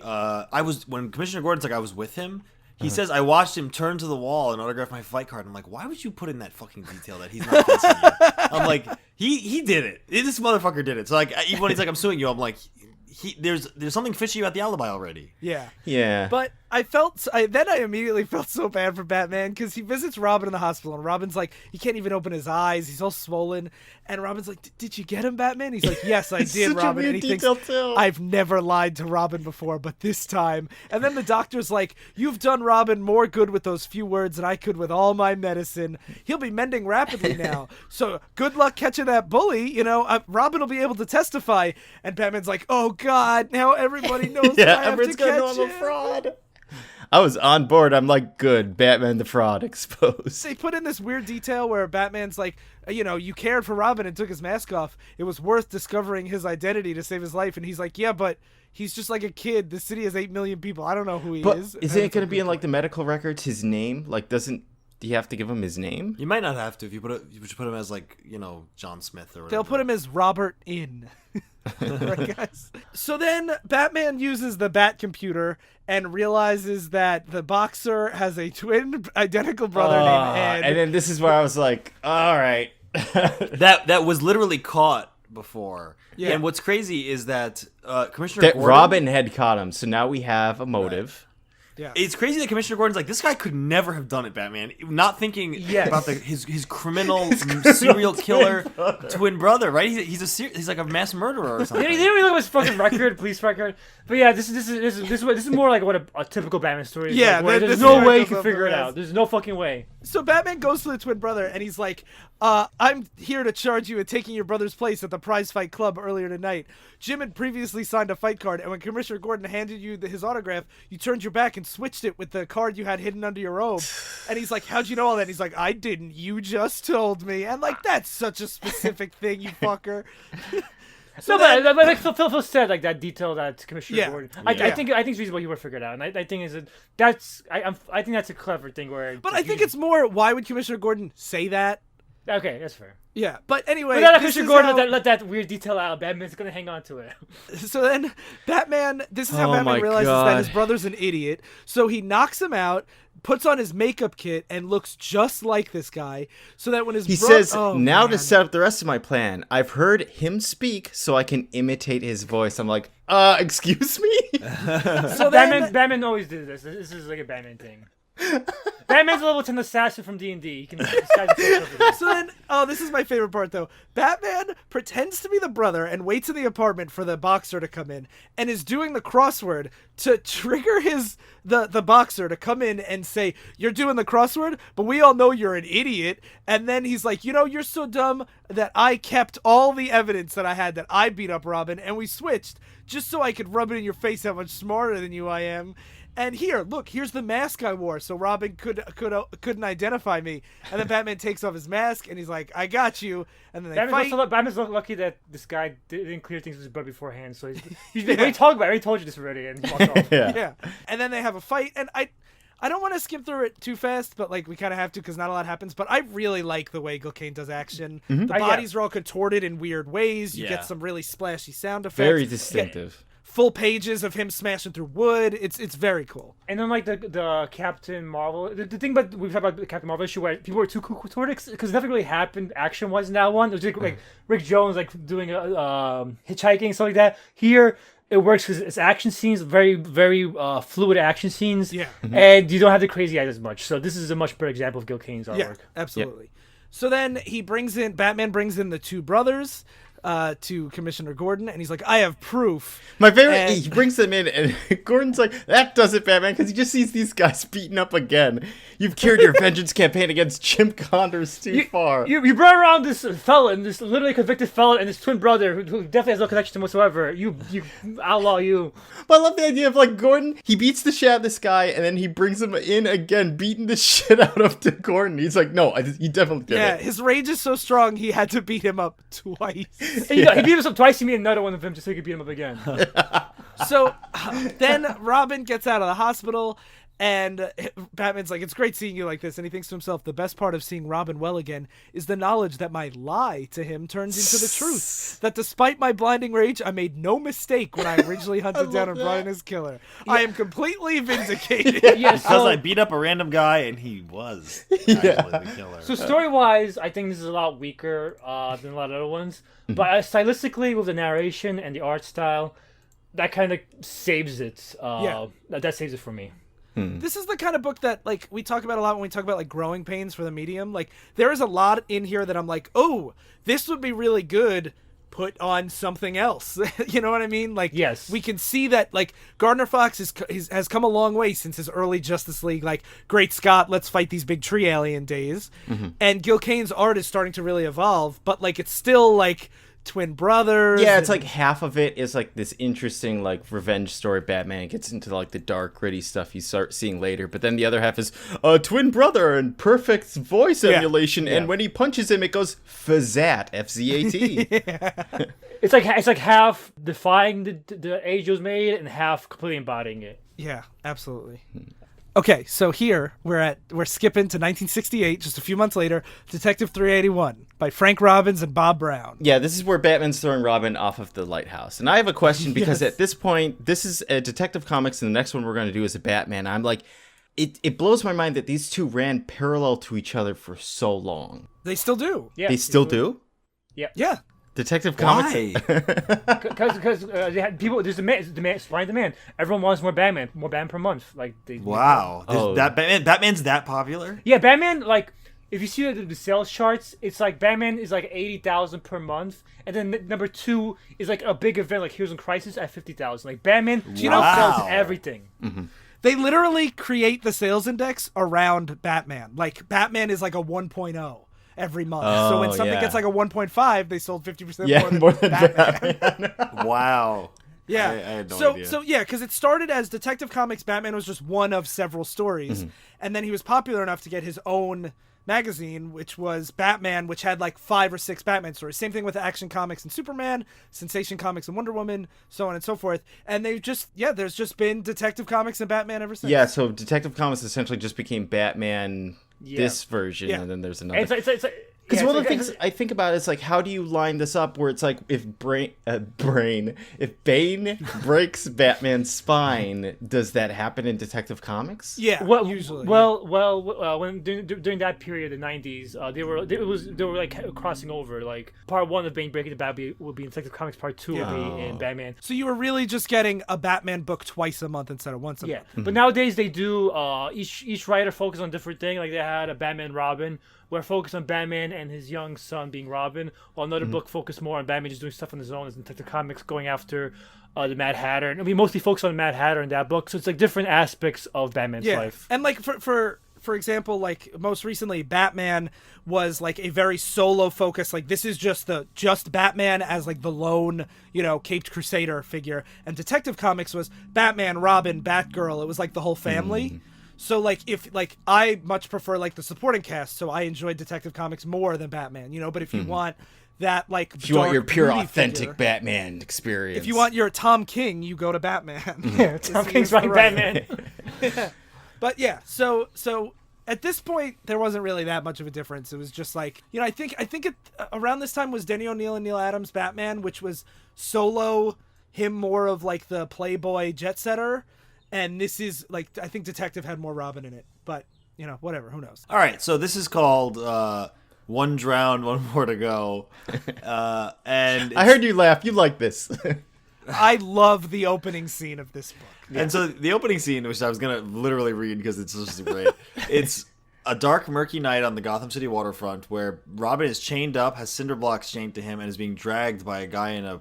when Commissioner Gordon's like, I was with him. He says, I watched him turn to the wall and autograph my fight card. I'm like, why would you put in that fucking detail that he's not facing you? I'm like, he did it. This motherfucker did it. So like, even when he's like, I'm suing you, I'm like, there's something fishy about the alibi already. Yeah. But I immediately felt so bad for Batman because he visits Robin in the hospital, and Robin's like, he can't even open his eyes. He's all swollen. And Robin's like, did you get him, Batman? He's like, yes, I did, Robin. And he thinks, I've never lied to Robin before, but this time. And then the doctor's like, you've done Robin more good with those few words than I could with all my medicine. He'll be mending rapidly now. So good luck catching that bully. Robin will be able to testify. And Batman's like, oh, God, now everybody knows I have to catch him. Fraud. I was on board. I'm like, good. Batman the fraud exposed. They put in this weird detail where Batman's like, you cared for Robin and took his mask off. It was worth discovering his identity to save his life. And he's like, yeah, but he's just like a kid. The city has 8 million people. I don't know who he is. Isn't it going to be in like the medical records, his name? Like, do you have to give him his name? You might not have to if you should put him as like, John Smith or whatever. They'll put him as Robert In. Right, guys? So then Batman uses the Bat computer and realizes that the boxer has a twin identical brother named Ed. And then this is where I was like, all right. that was literally caught before. Yeah. And what's crazy is that Commissioner Gordon, Robin had caught him, so now we have a motive. Right. Yeah. It's crazy that Commissioner Gordon's like, this guy could never have done it, Batman. Not thinking about his criminal serial killer twin brother, right? He's like a mass murderer or something. They didn't really look at his fucking police record. But yeah, this is more like what a typical Batman story is. Yeah, like, there's no way you can figure it out. There's no fucking way. So Batman goes to the twin brother and he's like, I'm here to charge you with taking your brother's place at the prize fight club earlier tonight. Jim had previously signed a fight card, and when Commissioner Gordon handed you his autograph, you turned your back and switched it with the card you had hidden under your robe. And he's like, how'd you know all that? And he's like, I didn't. You just told me. And like, that's such a specific thing, you fucker. So but like Phil said, like that detail that Commissioner Gordon. Yeah. I think it's reasonable you would figure it out, and I think I think that's a clever thing where. But I think it's more, why would Commissioner Gordon say that? Okay, that's fair. Yeah, but anyway, Commissioner Gordon let that weird detail out. Batman's gonna hang on to it. So then this is how Batman realizes that his brother's an idiot. So he knocks him out, puts on his makeup kit, and looks just like this guy. So that when he says, to set up the rest of my plan, I've heard him speak, so I can imitate his voice. I'm like, excuse me? So Batman always did this. This is like a Batman thing. Batman's a level 10 assassin from D&D. He can disguise himself. So then, this is my favorite part though. Batman pretends to be the brother and waits in the apartment for the boxer to come in, and is doing the crossword to trigger the boxer to come in and say, you're doing the crossword, but we all know you're an idiot. And then he's like, you're so dumb that I kept all the evidence that I had that I beat up Robin, and we switched just so I could rub it in your face how much smarter than you I am. And here's the mask I wore, so Robin couldn't identify me. And then Batman takes off his mask, and he's like, "I got you." And then they fight. Batman's lucky that this guy didn't clear things with his brother beforehand. So he's what are you talking about? I already told you this already, and he walked off. Yeah. And then they have a fight, and I don't want to skim through it too fast, but like we kind of have to because not a lot happens. But I really like the way Gil Kane does action. Mm-hmm. The bodies are all contorted in weird ways. You get some really splashy sound effects. Very distinctive. Full pages of him smashing through wood. It's very cool. And then like the Captain Marvel, the thing about we've talked about the Captain Marvel issue where people were too cool toward it because nothing really happened action wise in that one. It was like Rick Jones like doing hitchhiking stuff like that. Here it works because it's action scenes, very, very fluid action scenes. Yeah. And you don't have the crazy eyes as much. So this is a much better example of Gil Kane's artwork. Yeah, absolutely. So then Batman brings in the two brothers to Commissioner Gordon, and he's like, I have proof. My favorite, And- he brings them in, and Gordon's like, that does it, Batman, because he just sees these guys beaten up again. You've carried your vengeance campaign against Jim Condors too far. You brought around this felon, this literally convicted felon, and his twin brother, who definitely has no connection to him whatsoever. You outlaw you. But I love the idea of, like, Gordon, he beats the shit out of this guy, and then he brings him in again, beating the shit out of Gordon. He's like, no, he definitely did Yeah, it. his rage is so strong, he had to beat him up twice. And, he beat him up twice, he made another one of him just so he could beat him up again. So then Robin gets out of the hospital, and Batman's like, it's great seeing you like this. And he thinks to himself, the best part of seeing Robin well again is the knowledge that my lie to him turns into the truth. That despite my blinding rage, I made no mistake when I originally hunted down and brought in his killer. I am completely vindicated. Yeah, Because I beat up a random guy and he was actually the killer. So story-wise, I think this is a lot weaker than a lot of other ones. But stylistically, with the narration and the art style, that kind of saves it. That saves it for me. This is the kind of book that, like, we talk about a lot when we talk about, like, growing pains for the medium. Like, there is a lot in here that I'm like, oh, this would be really good put on something else. You know what I mean? Like, Yes. we can see that, like, Gardner Fox has come a long way since his early Justice League, like, Great Scott, let's fight these big tree alien days. And Gil Kane's art is starting to really evolve, but, like, it's still, like, twin brothers. Yeah, it's and- like half of it is like this interesting like revenge story. Batman gets into like the dark, gritty stuff you start seeing later, but then the other half is a twin brother and perfect voice emulation. And when he punches him, it goes Fazat, F-Z-A-T. It's like half defying the age it was made and half completely embodying it. Yeah, absolutely. Okay, so here we're skipping to 1968, just a few months later, Detective 381 by Frank Robbins and Bob Brown. Yeah, this is where Batman's throwing Robin off of the lighthouse. And I have a question because at this point, this is a Detective Comics, and the next one we're going to do is a Batman. I'm like, it blows my mind that these two ran parallel to each other for so long. They still do. Yeah, They still do? Yeah. Detective Comics. Because they had people. There's demand, supply and demand. Everyone wants more Batman per month. Like Wow. Batman's that popular? Yeah, Batman. Like if you see the sales charts, it's like Batman is like 80,000 per month, and then number 2 is like a big event like Heroes in Crisis at 50,000. Like Batman, sells everything. They literally create the sales index around Batman. Like, Batman is like a 1.0 every month. So when something gets like a 1.5, they sold 50% more than Batman. Wow. Yeah. I had no idea. So yeah, because it started as Detective Comics. Batman was just one of several stories, and then he was popular enough to get his own magazine, which was Batman, which had like 5 or 6 Batman stories. Same thing with Action Comics and Superman, Sensation Comics and Wonder Woman, so on and so forth. And they just there's just been Detective Comics and Batman ever since. Yeah, so Detective Comics essentially just became Batman this version, and then there's another. And it's like Because one of the things I think about is like, how do you line this up where it's like, if Bane breaks Batman's spine, does that happen in Detective Comics? Yeah, Well, usually. when during that period, the '90s, they were like crossing over. Like part 1 of Bane breaking the Bat would be in Detective Comics. Part 2 would be in Batman. So you were really just getting a Batman book twice a month instead of once a month. But nowadays they do each writer focus on a different thing. Like they had a Batman Robin, where focused on Batman and his young son being Robin, while another book focused more on Batman just doing stuff on his own as Detective Comics going after the Mad Hatter. And we mostly focus on the Mad Hatter in that book, so it's like different aspects of Batman's life. And like for example, like most recently, Batman was like a very solo focus. Like this is just Batman as like the lone, caped crusader figure, and Detective Comics was Batman, Robin, Batgirl. It was like the whole family. So like if like I much prefer like the supporting cast, so I enjoyed Detective Comics more than Batman. But if you want that like If you want your dark, pure, moody authentic figure, Batman experience. if you want your Tom King, you go to Batman. Yeah, Tom King's writing Batman. But yeah, so at this point there wasn't really that much of a difference. It was just like, I think it around this time was Denny O'Neil and Neil Adams' Batman, which was solo, him more of like the playboy jet setter, and this is like, I think Detective had more Robin in it, but whatever, who knows. All right, so this is called One Drowned, One More to Go. And I heard you laugh. You like this. I love the opening scene of this book. And so the opening scene, which I was gonna literally read because it's just great. It's a dark, murky night on the Gotham City waterfront where Robin is chained up, has cinder blocks chained to him, and is being dragged by a guy in a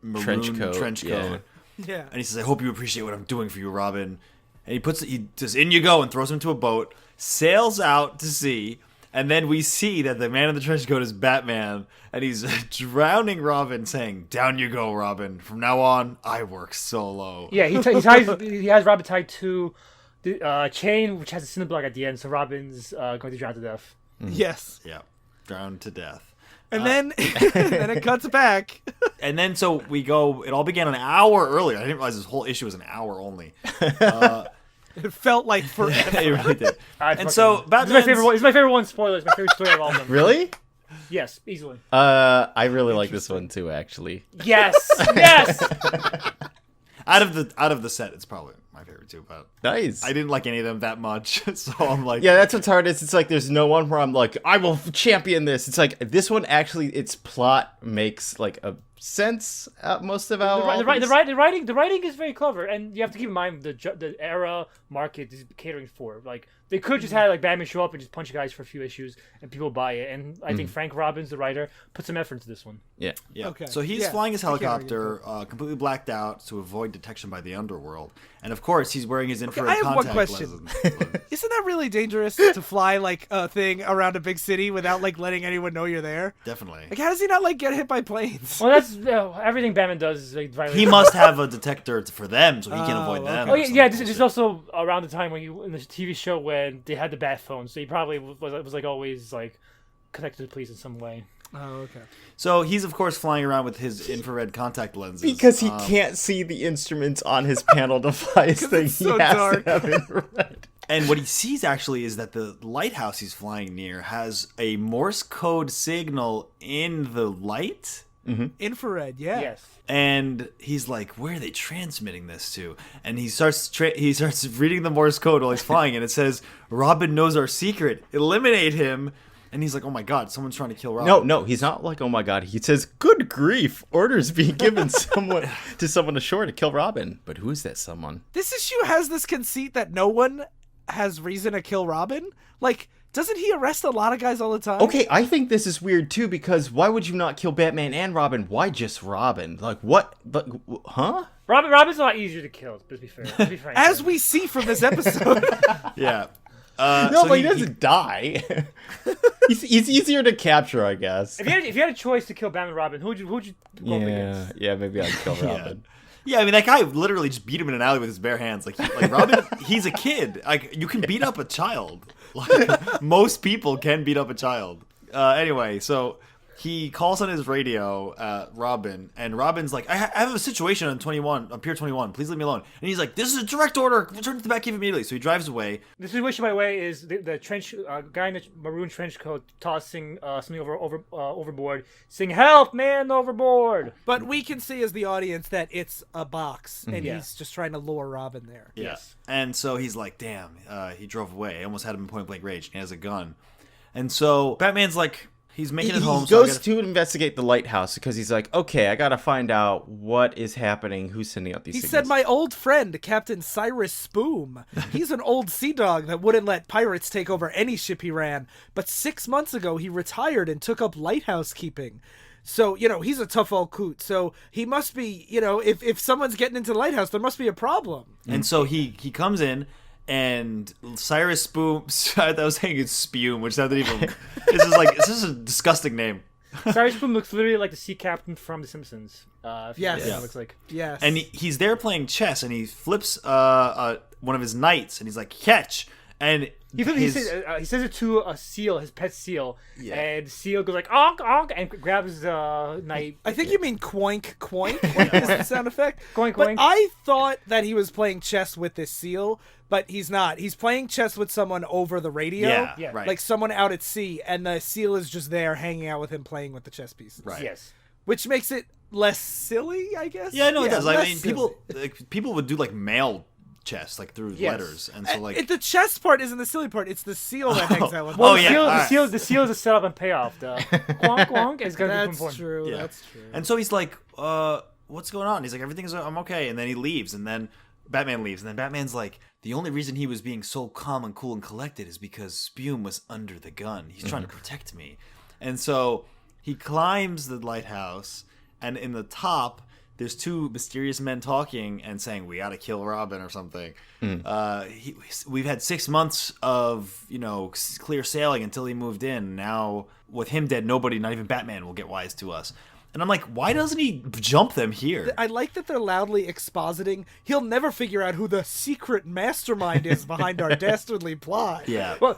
maroon trench coat. Yeah. And he says, "I hope you appreciate what I'm doing for you, Robin." And he says, "In you go," and throws him into a boat, sails out to sea, and then we see that the man in the trench coat is Batman, and he's drowning Robin, saying, "Down you go, Robin. From now on, I work solo." Yeah, he has Robin tied to the chain, which has a cinder block at the end, so Robin's going to drown to death. Yes. Yeah, drowned to death. And then then it cuts back. And then so we go. It all began an hour earlier. I didn't realize this whole issue was an hour only. It felt like forever. It really did. And so Batman's... It's my favorite one. Spoilers. My favorite story of all of them. Really? Yes, easily. I really like this one too, actually. Yes. Yes. Out of the set, it's probably my favorite too. But Nice. I didn't like any of them that much, so I'm like, Yeah, that's what's hard. It's like there's no one where I'm like, I will champion this. It's like this one actually, its plot makes like a sense most of our. The writing is very clever, and you have to keep in mind the era market is catering for. Like they could just have like Batman show up and just punch guys for a few issues, and people buy it. And I think Frank Robbins, the writer, put some effort into this one. Yeah. yeah. Okay. So he's Yeah, flying his I can't argue helicopter, completely blacked out to avoid detection by the underworld, and of course he's wearing his infrared I have one contact question. lenses. Isn't that really dangerous to fly like a thing around a big city without like letting anyone know you're there? Definitely. Like, how does he not like get hit by planes? Well, that's everything Batman does is like violate. He must have a detector for them, so he can avoid them. okay. Oh or yeah, some yeah. This is bullshit. also around the time when in the TV show when they had the bat phone, so he probably was like always like connected to the police in some way. Oh, okay. So he's of course flying around with his infrared contact lenses Because he can't see the instruments on his panel device thing. it's so he has dark. to have infrared. And what he sees actually is that the lighthouse he's flying near has a Morse code signal in the light. Infrared, yeah. Yes. And he's like, "Where are they transmitting this to?" And he starts reading the Morse code while he's flying, and it says, "Robin knows our secret. Eliminate him." And he's like, "Oh my god, someone's trying to kill Robin." No, he's not like, oh my god. He says, good grief, orders being given to someone ashore to kill Robin. But who is that someone? This issue has this conceit that no one has reason to kill Robin. Like, doesn't he arrest a lot of guys all the time? Okay, I think this is weird too, because why would you not kill Batman and Robin? Why just Robin? Like, what? But, huh? Robin's a lot easier to kill. To be fair, to be frank. As we see from this episode. Yeah. No, So but he doesn't die. he's easier to capture, I guess. if you had a choice to kill Batman and Robin, who'd you go up against? Yeah, maybe I'd kill Robin. Yeah, I mean, that guy literally just beat him in an alley with his bare hands. Like Robin, he's a kid. Like, you can beat up a child. Like, most people can beat up a child. Anyway, so he calls on his radio, Robin, and Robin's like, I have a situation on Pier 21. Please leave me alone. And he's like, this is a direct order. Return to the Batcave immediately. So he drives away. The situation, by the way, is the trench guy in the maroon trench coat tossing something overboard, saying, "Help, man, overboard!" But we can see as the audience that it's a box, and Yeah. he's just trying to lure Robin there. Yeah. Yes. And so he's like, damn, he drove away. I almost had him in point blank rage. And he has a gun. And so Batman's like, he's making it home. He So I goes gotta- to investigate the lighthouse because he's like, okay, I gotta find out what is happening, who's sending out these He signals. said, my old friend, Captain Cyrus Spoom. He's an old sea dog that wouldn't let pirates take over any ship he ran. But 6 months ago, he retired and took up lighthouse keeping. So, he's a tough old coot. So he must be, if someone's getting into the lighthouse, there must be a problem. And so he comes in, and Cyrus Spoom, I was saying it's Spume, which sounded even, this is a disgusting name. Cyrus Spoon looks literally like the sea captain from The Simpsons. If you know Yes. what that looks like. Yes. And he's there playing chess, and he flips one of his knights, and he's like, catch! And He says it to a seal, his pet seal, Yeah. and the seal goes like onk onk and grabs the knight. I think you mean quoink quoink. Quoink is the sound effect. Quoink, But quoink. I thought that he was playing chess with this seal, but he's not. He's playing chess with someone over the radio. yeah, right. Like someone out at sea, and the seal is just there hanging out with him playing with the chess pieces. Right. Yes. Which makes it less silly, I guess. Yeah, no, it does. I less mean, silly. people would do like mail chess, like through Yes. letters, and so like The chess part isn't the silly part. It's the seal that hangs out with Oh, him. yeah, all right. The seal is a setup and payoff. The quonk quonk is gonna be That's important. true. Yeah. That's true. And so he's like, what's going on? He's like, I'm okay. And then he leaves, and then Batman leaves, and then Batman's like, the only reason he was being so calm and cool and collected is because Spume was under the gun. He's trying to protect me. And so he climbs the lighthouse, and in the top, there's two mysterious men talking and saying, we gotta kill Robin or something. We've had 6 months of, clear sailing until he moved in. Now, with him dead, nobody, not even Batman, will get wise to us. And I'm like, why doesn't he jump them here? I like that they're loudly expositing. He'll never figure out who the secret mastermind is behind our dastardly plot. Yeah. Well,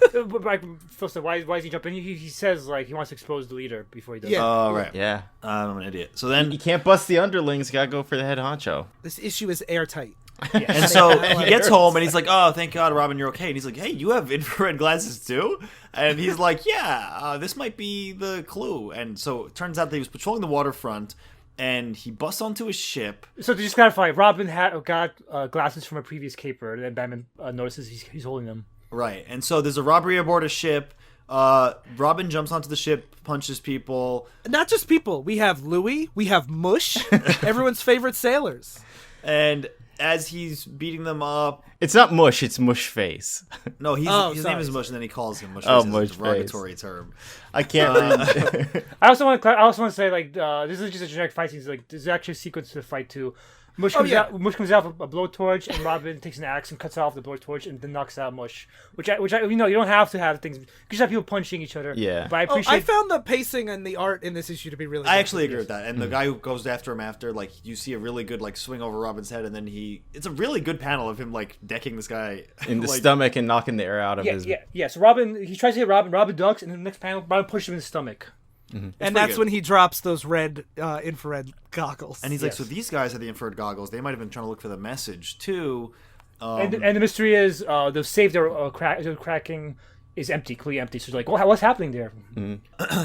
first of all, why is he jumping? He says like he wants to expose the leader before he does. Yeah. Oh, right. Yeah. I'm an idiot. So then You can't bust the underlings. Gotta go for the head honcho. This issue is airtight. And so he gets home and he's like, oh, thank God, Robin, you're okay. And he's like, hey, you have infrared glasses too? And he's like, yeah, this might be the clue. And so it turns out that he was patrolling the waterfront and he busts onto his ship. So to just clarify, Robin got glasses from a previous caper, and then Batman notices he's holding them. Right. And so there's a robbery aboard a ship. Robin jumps onto the ship, punches people. Not just people. We have Louis. We have Mush. Everyone's favorite sailors. And as he's beating them up, It's not mush. It's mush face. no, his Oh, name sorry. is Mush, and then he calls him Mush. Oh, Face as a Mush Face. derogatory term. I can't read. I also want to say like this is just a generic fight scene. Like there's actually a sequence to the fight too. Mush comes out with a blowtorch, and Robin takes an axe and cuts off the blowtorch and then knocks out Mush. Which you don't have to have things. You just have people punching each other. Yeah. But I appreciate. I found the pacing and the art in this issue to be really good. I actually agree with that. And the guy who goes after him after, like, you see a really good, like, swing over Robin's head, and then it's a really good panel of him, like, decking this guy in the like, stomach and knocking the air out of his. Yeah. So Robin, he tries to hit Robin. Robin ducks, and in the next panel, Robin pushes him in the stomach. And that's when he drops those red infrared goggles. And he's like, so these guys have the infrared goggles. They might have been trying to look for the message, too. And the mystery is the safe they're cracking is empty, clearly empty. So it's like, well, what's happening there?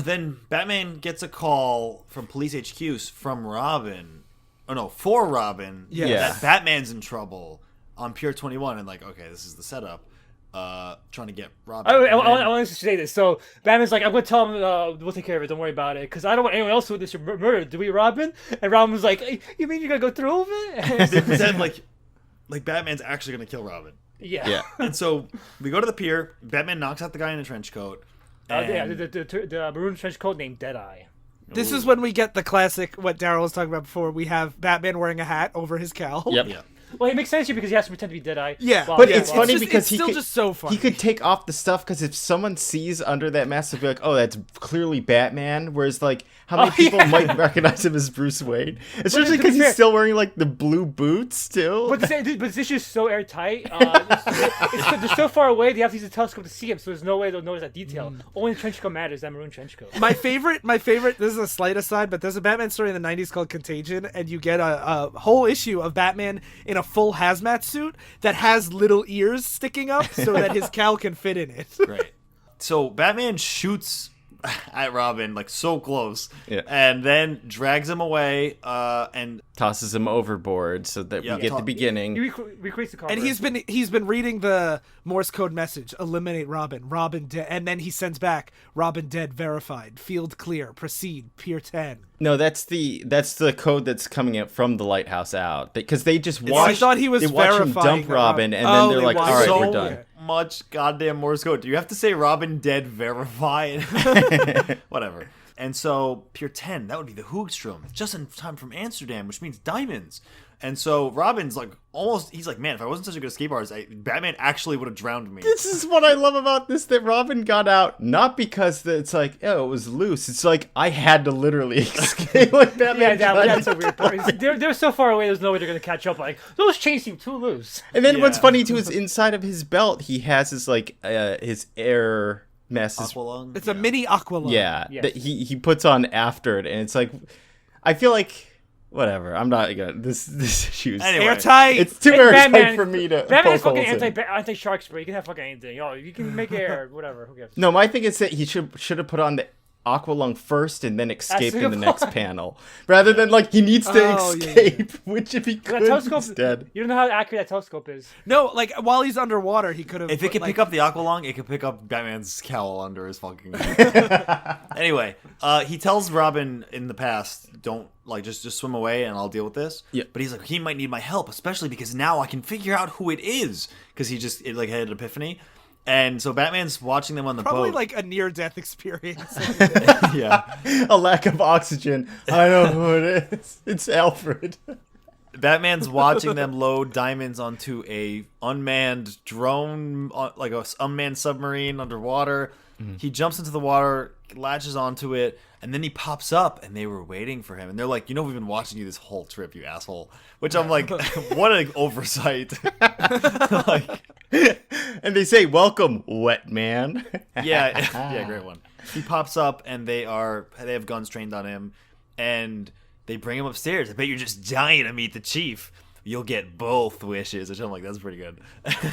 Then Batman gets a call from Police HQ from Robin. Oh, no, for Robin. Yeah. That Batman's in trouble on Pier 21. And, like, okay, this is the setup. Trying to get Robin. I want to say this. So Batman's like, I'm going to tell him we'll take care of it. Don't worry about it. Because I don't want anyone else to witness your murder. Do we, Robin? And Robin was like, hey, you mean you're going to go through with They it? pretend like Batman's actually going to kill Robin. Yeah. And so we go to the pier. Batman knocks out the guy in a trench coat. And The maroon trench coat named Deadeye. this is when we get the classic, what Darryl was talking about before. We have Batman wearing a hat over his cowl. Yep. Yeah. Well, it makes sense here because he has to pretend to be Deadeye. Yeah, Well, But yeah, it's well, funny just- because it's he still could, just so funny. he could take off the stuff because if someone sees under that mask, they'll be like, "Oh, that's clearly Batman." Whereas, like, how many people might recognize him as Bruce Wayne? Especially to be because he's fair- still wearing like the blue boots still. But this issue is so airtight. They're so far away. They have to use a telescope to see him, so there's no way they'll notice that detail. Only the trench coat matters. That maroon trench coat. My favorite. This is a slight aside, but there's a Batman story in the '90s called Contagion, and you get a whole issue of Batman in a full hazmat suit that has little ears sticking up so that his cowl can fit in it. Right. So Batman shoots at Robin, like, so close. Yeah. And then drags him away, and Tosses him overboard so that Yeah, we get the beginning. He recreates the cover. And he's been reading the Morse code message: eliminate Robin, Robin dead, and then he sends back: Robin dead, verified, field clear, proceed, Pier 10. No, that's the code that's coming out from the lighthouse out because they just I watch. thought he was they watch him verifying dump that Robin, and Oh, then they're they like, watch "All right, so we're done." much goddamn Morse code. Do you have to say Robin dead verified? Whatever. And so Pier 10, that would be the Hoogstrom, just in time from Amsterdam, which means diamonds. And so Robin's like he's like, man, if I wasn't such a good escape artist, Batman actually would have drowned me. This is what I love about this, that Robin got out, not because it's like, oh, it was loose. It's like, I had to literally escape. Like Batman that's a weird part. They're so far away. There's no way they're gonna catch up. Like those chains seem too loose. And then what's Yeah. funny, too, is inside of his belt, he has his, like, his air mask. Aqualung? It's a mini Aqualung. Yeah, Yes. that he puts on after it, and it's like, I feel like, whatever. I'm not gonna this issue is Anyway. Airtight. it's too Hey, airtight Batman- for me to. Batman's poke fucking holes in. anti shark spray. You can have fucking anything. You can make air, whatever. Who cares? No, my thing is that he should have put on the Aqualung first and then escape That's in the a good next point. panel, rather than like he needs to Oh, yeah, escape, which if he That could telescope. instead. You don't know how accurate that telescope is. No, like while he's underwater, he could have. If it could like, pick up the Aqualung, it could pick up Batman's cowl under his fucking head. Anyway, he tells Robin in the past, don't, like, just swim away and I'll deal with this. Yeah. But he's like, he might need my help, especially because now I can figure out who it is. Because he just, like, had an epiphany. And so Batman's watching them on the probably boat. like a near-death experience. Yeah. A lack of oxygen. I know who it is. It's Alfred. Batman's watching them load diamonds onto a unmanned drone, like a unmanned submarine underwater. He jumps into the water, latches onto it, and then he pops up, and they were waiting for him. And they're like, we've been watching you this whole trip, you asshole. Which I'm like, what an oversight. Like, And they say, "Welcome, wet man." yeah, great one. He pops up, and they have guns trained on him, and they bring him upstairs. I bet you're just dying to meet the chief. You'll get both wishes, which I'm like, that's pretty good.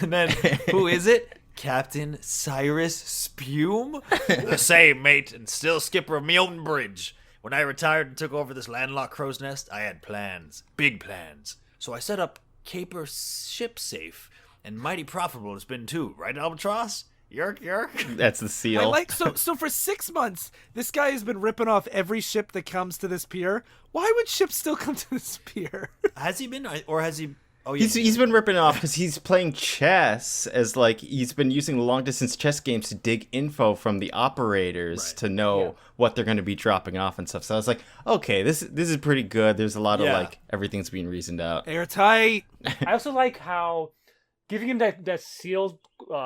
And then, who is it? Captain Cyrus Spume? The same, mate, and still skipper of Milton Bridge. When I retired and took over this landlocked crow's nest, I had plans. Big plans. So I set up Caper Ship Safe, and mighty profitable it's been too. Right, Albatross? Yerk, yerk. That's the seal. I like so for 6 months, this guy has been ripping off every ship that comes to this pier. Why would ships still come to this pier? Has he been, or has he... Oh, yeah. He's been ripping it off because he's playing chess as like he's been using long distance chess games to dig info from the operators to know what they're going to be dropping off and stuff. So I was like, okay, this is pretty good. There's a lot of like everything's being reasoned out. Airtight. I also like how giving him that sealed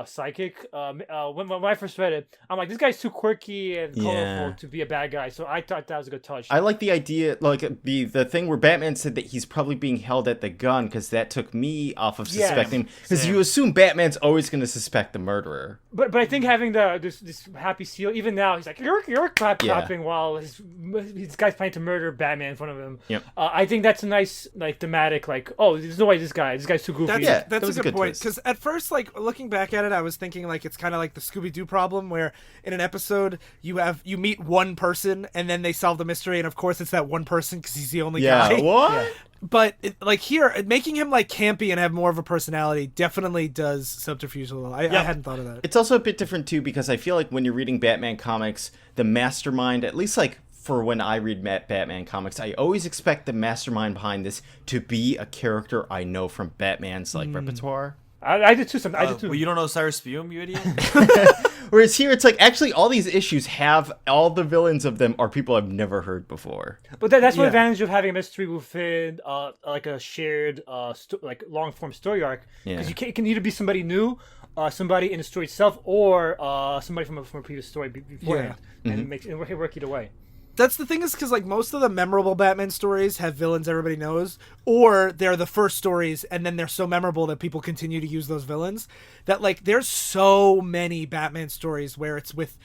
psychic. When I first read it, I'm like, this guy's too quirky and colorful to be a bad guy. So I thought that was a good touch. I like the idea, like the thing where Batman said that he's probably being held at the gun because that took me off of suspecting. Because you assume Batman's always going to suspect the murderer. But I think having this happy seal, even now he's like you're clapping while his guy's planning to murder Batman in front of him. Yep. I think that's a nice like thematic. Like, oh, there's no way this guy's too goofy. That's a good point. twist. Because at first, like looking back at it, I was thinking like it's kind of like the Scooby-Doo problem, where in an episode you meet one person and then they solve the mystery, and of course it's that one person because he's the only guy. What? Yeah. But like here, making him like campy and have more of a personality definitely does subterfuge a little. I hadn't thought of that. It's also a bit different too because I feel like when you're reading Batman comics, the mastermind, at least like for when I read Batman comics, I always expect the mastermind behind this to be a character I know from Batman's like repertoire. I did too. I did too. Well, you don't know Cyrus Spume, you idiot? Whereas here, it's like actually all these issues have all the villains of them are people I've never heard before. But that's one advantage of having a mystery within like a shared like long form story arc, because it can either be somebody new, somebody in the story itself, or somebody from a previous story beforehand, and it work either way. That's the thing, is because like most of the memorable Batman stories have villains everybody knows, or they're the first stories and then they're so memorable that people continue to use those villains. That like there's so many Batman stories where it's with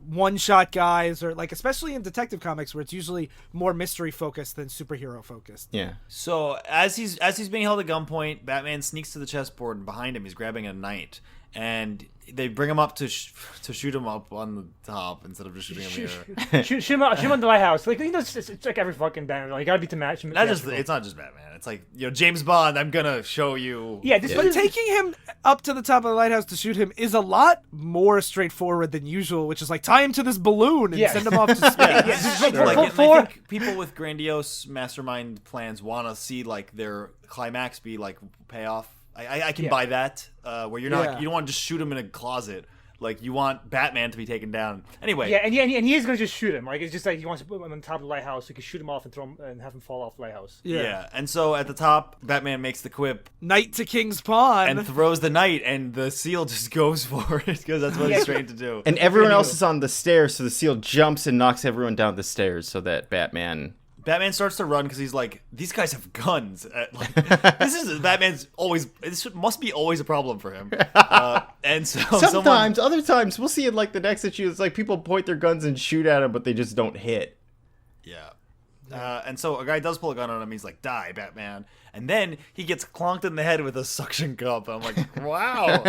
one-shot guys, or like especially in detective comics where it's usually more mystery focused than superhero focused. Yeah. So as he's being held at gunpoint, Batman sneaks to the chessboard, and behind him he's grabbing a knight, and they bring him up to shoot him up on the top instead of just shooting him in the air. shoot him on the lighthouse. Like, you know, it's like every fucking Batman. Like, you gotta beat the match. It's not just Batman. It's like, James Bond, I'm gonna show you. Yeah, but taking him up to the top of the lighthouse to shoot him is a lot more straightforward than usual, which is like tie him to this balloon and send him off to space. I think people with grandiose mastermind plans want to see like their climax be like payoff. I can buy that. Where you're not, you don't want to just shoot him in a closet. Like, you want Batman to be taken down. Anyway. Yeah, and he is going to just shoot him. Like, it's just like he wants to put him on top of the lighthouse so he can shoot him off and throw him and have him fall off the lighthouse. Yeah. And so at the top, Batman makes the quip. Knight to King's Pawn. And throws the knight, and the seal just goes for it because that's what he's trained to do. And everyone else is on the stairs, so the seal jumps and knocks everyone down the stairs so that Batman starts to run because he's like, these guys have guns. This must be always a problem for him. And so sometimes, other times, we'll see in like the next issue, it's like people point their guns and shoot at him, but they just don't hit. Yeah. And so a guy does pull a gun on him. He's like, die, Batman. And then he gets clonked in the head with a suction cup. I'm like, wow.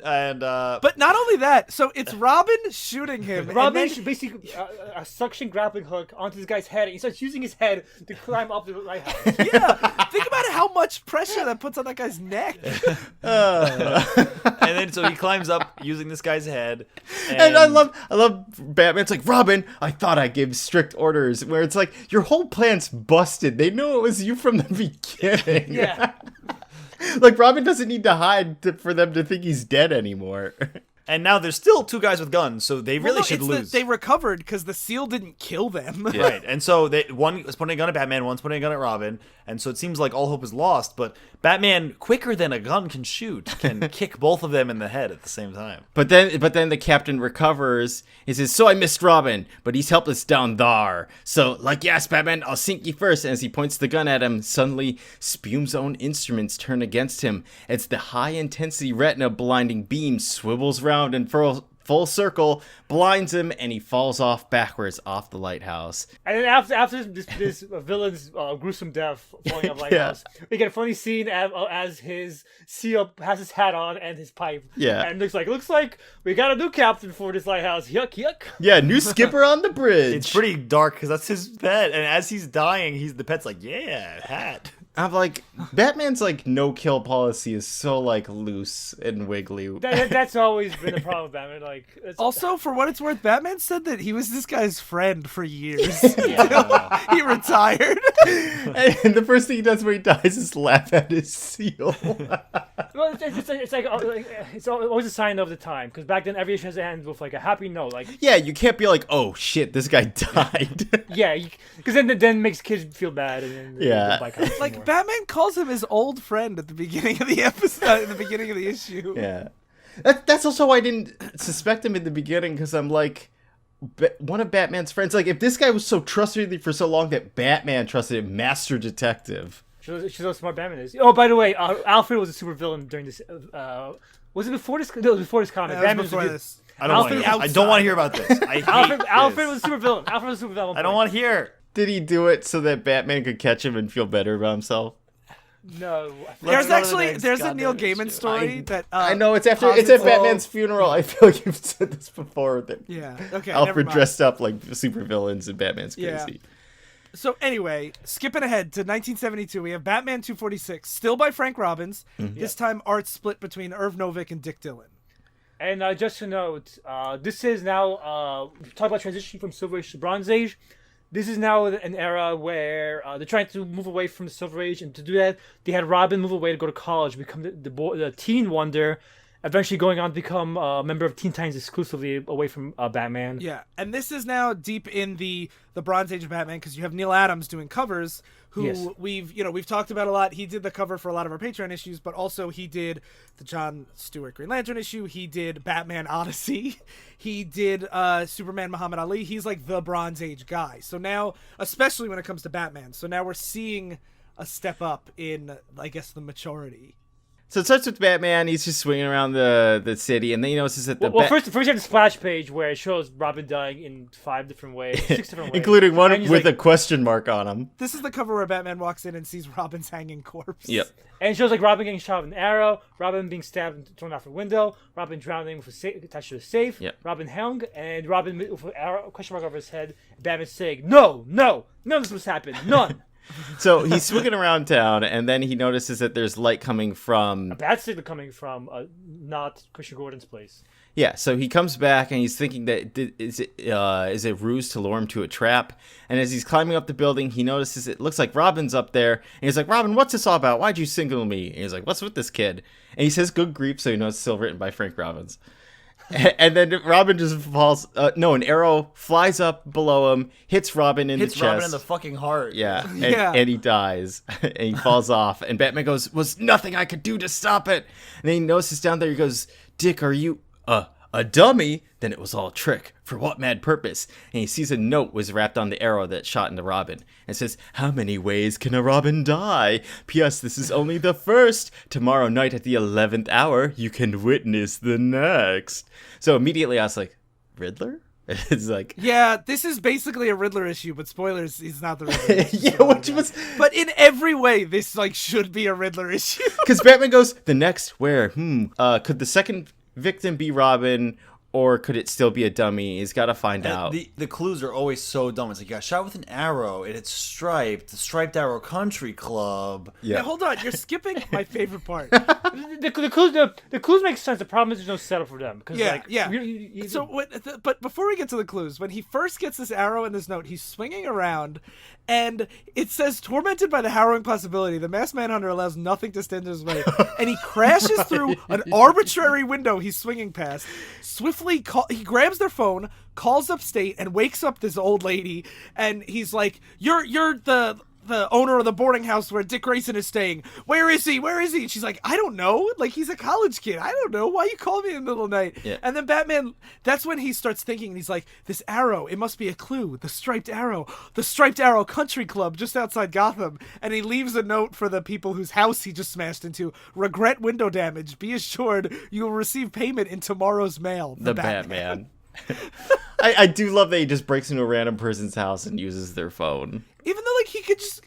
And But not only that, so it's Robin shooting him. and Robin then- should basically a suction grappling hook onto this guy's head, and he starts using his head to climb up the lighthouse. yeah, think about how much pressure that puts on that guy's neck. and then so he climbs up using this guy's head. And I love Batman's like, Robin, I thought I gave strict orders. Where it's like, your whole plan's busted. They knew it was you from the beginning. Yeah. Like, Robin doesn't need to hide for them to think he's dead anymore. And now there's still two guys with guns, so they really should it's lose. They recovered because the seal didn't kill them. Right, and so one was pointing a gun at Batman, one's pointing a gun at Robin, and so it seems like all hope is lost. But Batman, quicker than a gun can shoot, can kick both of them in the head at the same time. But then the captain recovers. He says, so I missed Robin, but he's helpless down there. So, like, yes, Batman, I'll sink you first. And as he points the gun at him, suddenly Spume's own instruments turn against him. It's the high-intensity retina blinding beam swivels round and full circle, blinds him, and he falls off backwards off the lighthouse. And then after this villain's gruesome death falling off lighthouse, we get a funny scene as his seal has his hat on and his pipe. Yeah. And looks like we got a new captain for this lighthouse. Yuck, yuck. Yeah, new skipper on the bridge. It's pretty dark because that's his pet, and as he's dying, the pet's like, "Yeah, hat." I'm like, Batman's like no-kill policy is so like loose and wiggly. That's always been the problem with Batman. Like, Also, for what it's worth, Batman said that he was this guy's friend for years. Until he retired. And the first thing he does when he dies is laugh at his seal. well, it's always a sign of the time, because back then every issue has to end with like a happy note. Like, Yeah, you can't be like, oh shit, this guy died. yeah, because then it makes kids feel bad. And then Yeah. they don't buy comics Like, anymore. Batman calls him his old friend at the beginning of the episode, at the beginning of the issue. Yeah. That's also why I didn't suspect him in the beginning, because I'm like, one of Batman's friends, like, if this guy was so trustworthy for so long that Batman trusted him, master detective. She's how smart Batman is. Oh, by the way, Alfred was a super villain during this. Was it before this? No, it was before this comic. That Batman was before this. I don't want to hear about this. I hate Alfred this. was a super villain. Alfred was a super villain. I don't want to hear. Did he do it so that Batman could catch him and feel better about himself? No. There's go to the next a Neil goddamn Gaiman issue. story that I know, it's at posits- Batman's funeral. I feel like you've said this before. That Yeah. Okay. never Alfred mind. dressed up like super villains and Batman's Yeah. crazy. So anyway, skipping ahead to 1972, we have Batman 246, still by Frank Robbins. This time, art split between Irv Novick and Dick Dillon. And just to note, this is now talk about transitioning from Silver Age to Bronze Age. This is now an era where they're trying to move away from the Silver Age, and to do that, they had Robin move away to go to college, become the Teen Wonder, eventually going on to become a member of Teen Titans exclusively away from Batman. Yeah, and this is now deep in the Bronze Age of Batman because you have Neil Adams doing covers, who Yes. we've talked about a lot. He did the cover for a lot of our Patreon issues, but also he did the John Stewart Green Lantern issue. He did Batman Odyssey. He did Superman Muhammad Ali. He's like the Bronze Age guy. So now, especially when it comes to Batman, so now we're seeing a step up in, I guess, the maturity. So it starts with Batman. He's just swinging around the city, and then he notices that First you have the splash page where it shows Robin dying in 6 different ways. including one And he's with like- a question mark on him. This is the cover where Batman walks in and sees Robin's hanging corpse. Yep. And it shows like Robin getting shot with an arrow, Robin being stabbed and thrown out the window, Robin drowning with attached to a safe, Yep. Robin hung, and Robin with an arrow, question mark over his head. Batman saying, "No, none of this must happen, none." So he's swinging around town, and then he notices that there's light coming from... A bad signal coming from not Christian Gordon's place. Yeah, so he comes back, and he's thinking that is it ruse to lure him to a trap? And as he's climbing up the building, he notices it looks like Robin's up there, and he's like, Robin, what's this all about? Why'd you signal me? And he's like, what's with this kid? And he says good grief, so he knows it's still written by Frank Robbins. And then Robin just falls. An arrow flies up below him, hits Robin in the chest. Robin in the fucking heart. Yeah, Yeah. and he dies, and he falls off. And Batman goes, "Was nothing I could do to stop it." And then he notices down there. He goes, "Dick, are you a dummy?" Then it was all a trick. For what mad purpose? And he sees a note was wrapped on the arrow that shot into Robin. And it says, "How many ways can a Robin die? P.S. This is only the first. Tomorrow night at the 11th hour, you can witness the next." So immediately I was like, Riddler? It's like, Yeah, this is basically a Riddler issue, but spoilers, he's not the Riddler. yeah, which was... But in every way, this like should be a Riddler issue. Because Batman goes, the next where? Could the second victim be Robin, or could it still be a dummy? He's got to find out. The clues are always so dumb. It's like, you got shot with an arrow, and it's striped. The Striped Arrow Country Club. Yeah, hold on. You're skipping my favorite part. The clues make sense. The problem is there's no setup for them. But before we get to the clues, when he first gets this arrow and this note, he's swinging around, and it says, tormented by the harrowing possibility, the masked manhunter allows nothing to stand in his way. And he crashes through an arbitrary window he's swinging past. Swiftly, he grabs their phone, calls upstate, and wakes up this old lady. And he's like, "You're the owner of the boarding house where Dick Grayson is staying. Where is he? Where is he?" And she's like, "I don't know. Like, he's a college kid. I don't know. Why you call me in the middle of the night?" Yeah. And then Batman, that's when he starts thinking, and he's like, "This arrow, it must be a clue. The Striped Arrow Country Club just outside Gotham." And he leaves a note for the people whose house he just smashed into. "Regret window damage. Be assured you will receive payment in tomorrow's mail." The Batman. I do love that he just breaks into a random person's house and uses their phone. Even though, like, he could just...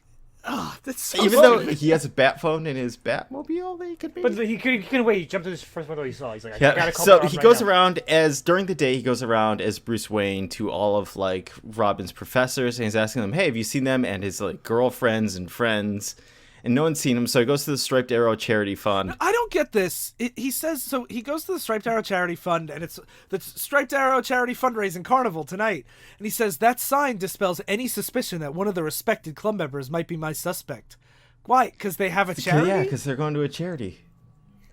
Oh, that's so Even though he has a bat phone in his Batmobile that he could maybe... But he couldn't wait. He jumped to this first window he saw. He's like, I Yeah, gotta call so Robin he right goes now. around during the day, he goes around as Bruce Wayne to all of, like, Robin's professors, and he's asking them, "Hey, have you seen them?" And his, like, girlfriends and friends, and no one's seen him, so he goes to the Striped Arrow Charity Fund. I don't get this. He says, so he goes to the Striped Arrow Charity Fund, and it's the Striped Arrow Charity Fundraising Carnival tonight. And he says, that sign dispels any suspicion that one of the respected club members might be my suspect. Why? Because they have a charity? Yeah, because they're going to a charity.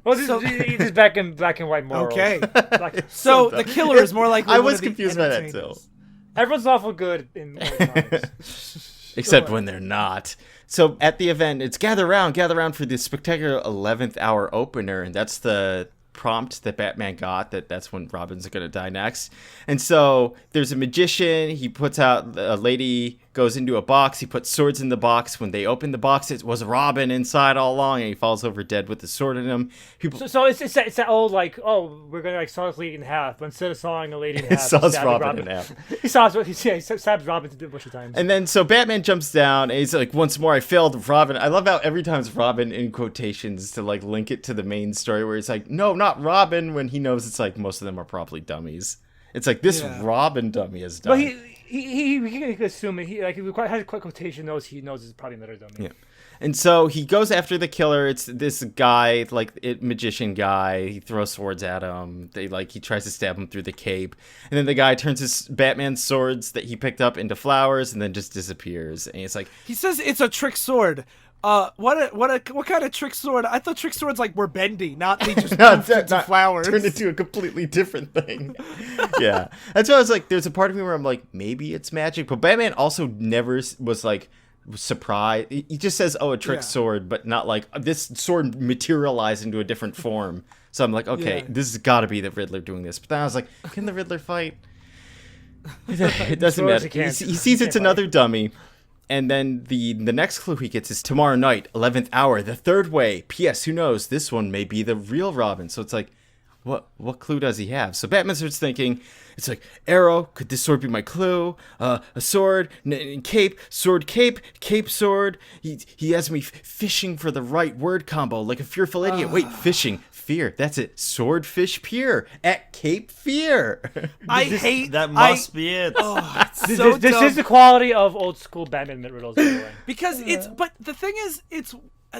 Well, this is black and white morals. Okay. Black- So the killer is more likely I one was of the confused by that, too. entertainers. Everyone's lawful good in all times. Except when they're not. So at the event, it's gather round for the spectacular 11th hour opener, and that's the prompt that Batman got, that's when Robin's gonna die next. And so there's a magician, he puts out, a lady goes into a box, he puts swords in the box. When they open the box, it was Robin inside all along, and he falls over dead with the sword in him. People So it's that old, like, oh, we're gonna like saw this lady in half, but instead of sawing a lady in half, saws stabbing Robin in half. he stabs Robin a bunch of times. And then so Batman jumps down and he's like, "Once more I failed Robin." I love how every time it's Robin in quotations to like link it to the main story, where he's like, "No, not Robin," when he knows it's like most of them are probably dummies. It's like this Robin dummy is dumb. But he can assume it. He has quite quotation knows he knows it's probably another dummy. Yeah. And so he goes after the killer. It's this guy, magician guy. He throws swords at him. He tries to stab him through the cape. And then the guy turns his Batman swords that he picked up into flowers and then just disappears. And it's like, he says it's a trick sword. What kind of trick sword? I thought trick swords were bendy, not they just into flowers. Turned into a completely different thing. Yeah. That's why I was like, there's a part of me where I'm like, maybe it's magic. But Batman also never was like, surprised. He just says, "Oh, a trick sword," but not like this sword materialized into a different form. So I'm like, okay, this has got to be the Riddler doing this. But then I was like, can the Riddler fight? It doesn't matter. He sees it's another dummy. And then the next clue he gets is tomorrow night, 11th hour, the third way. P.S. Who knows? This one may be the real Robin. So it's like, what clue does he have? So Batman starts thinking, it's like, arrow, could this sword be my clue? A sword, cape, sword, cape, sword. He has me fishing for the right word combo, like a fearful idiot. Wait, fishing, fear, that's it. Swordfish Pier at Cape Fear. That must be it. Oh, it's This so dumb. is the quality of old school Batman riddles. Anyway. Because but the thing is,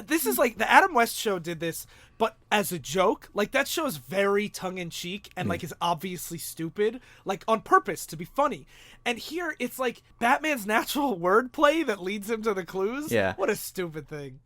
this is like the Adam West show did this, but as a joke. Like, that show is very tongue-in-cheek and like is obviously stupid, like on purpose to be funny. And here it's like Batman's natural wordplay that leads him to the clues. Yeah. What a stupid thing.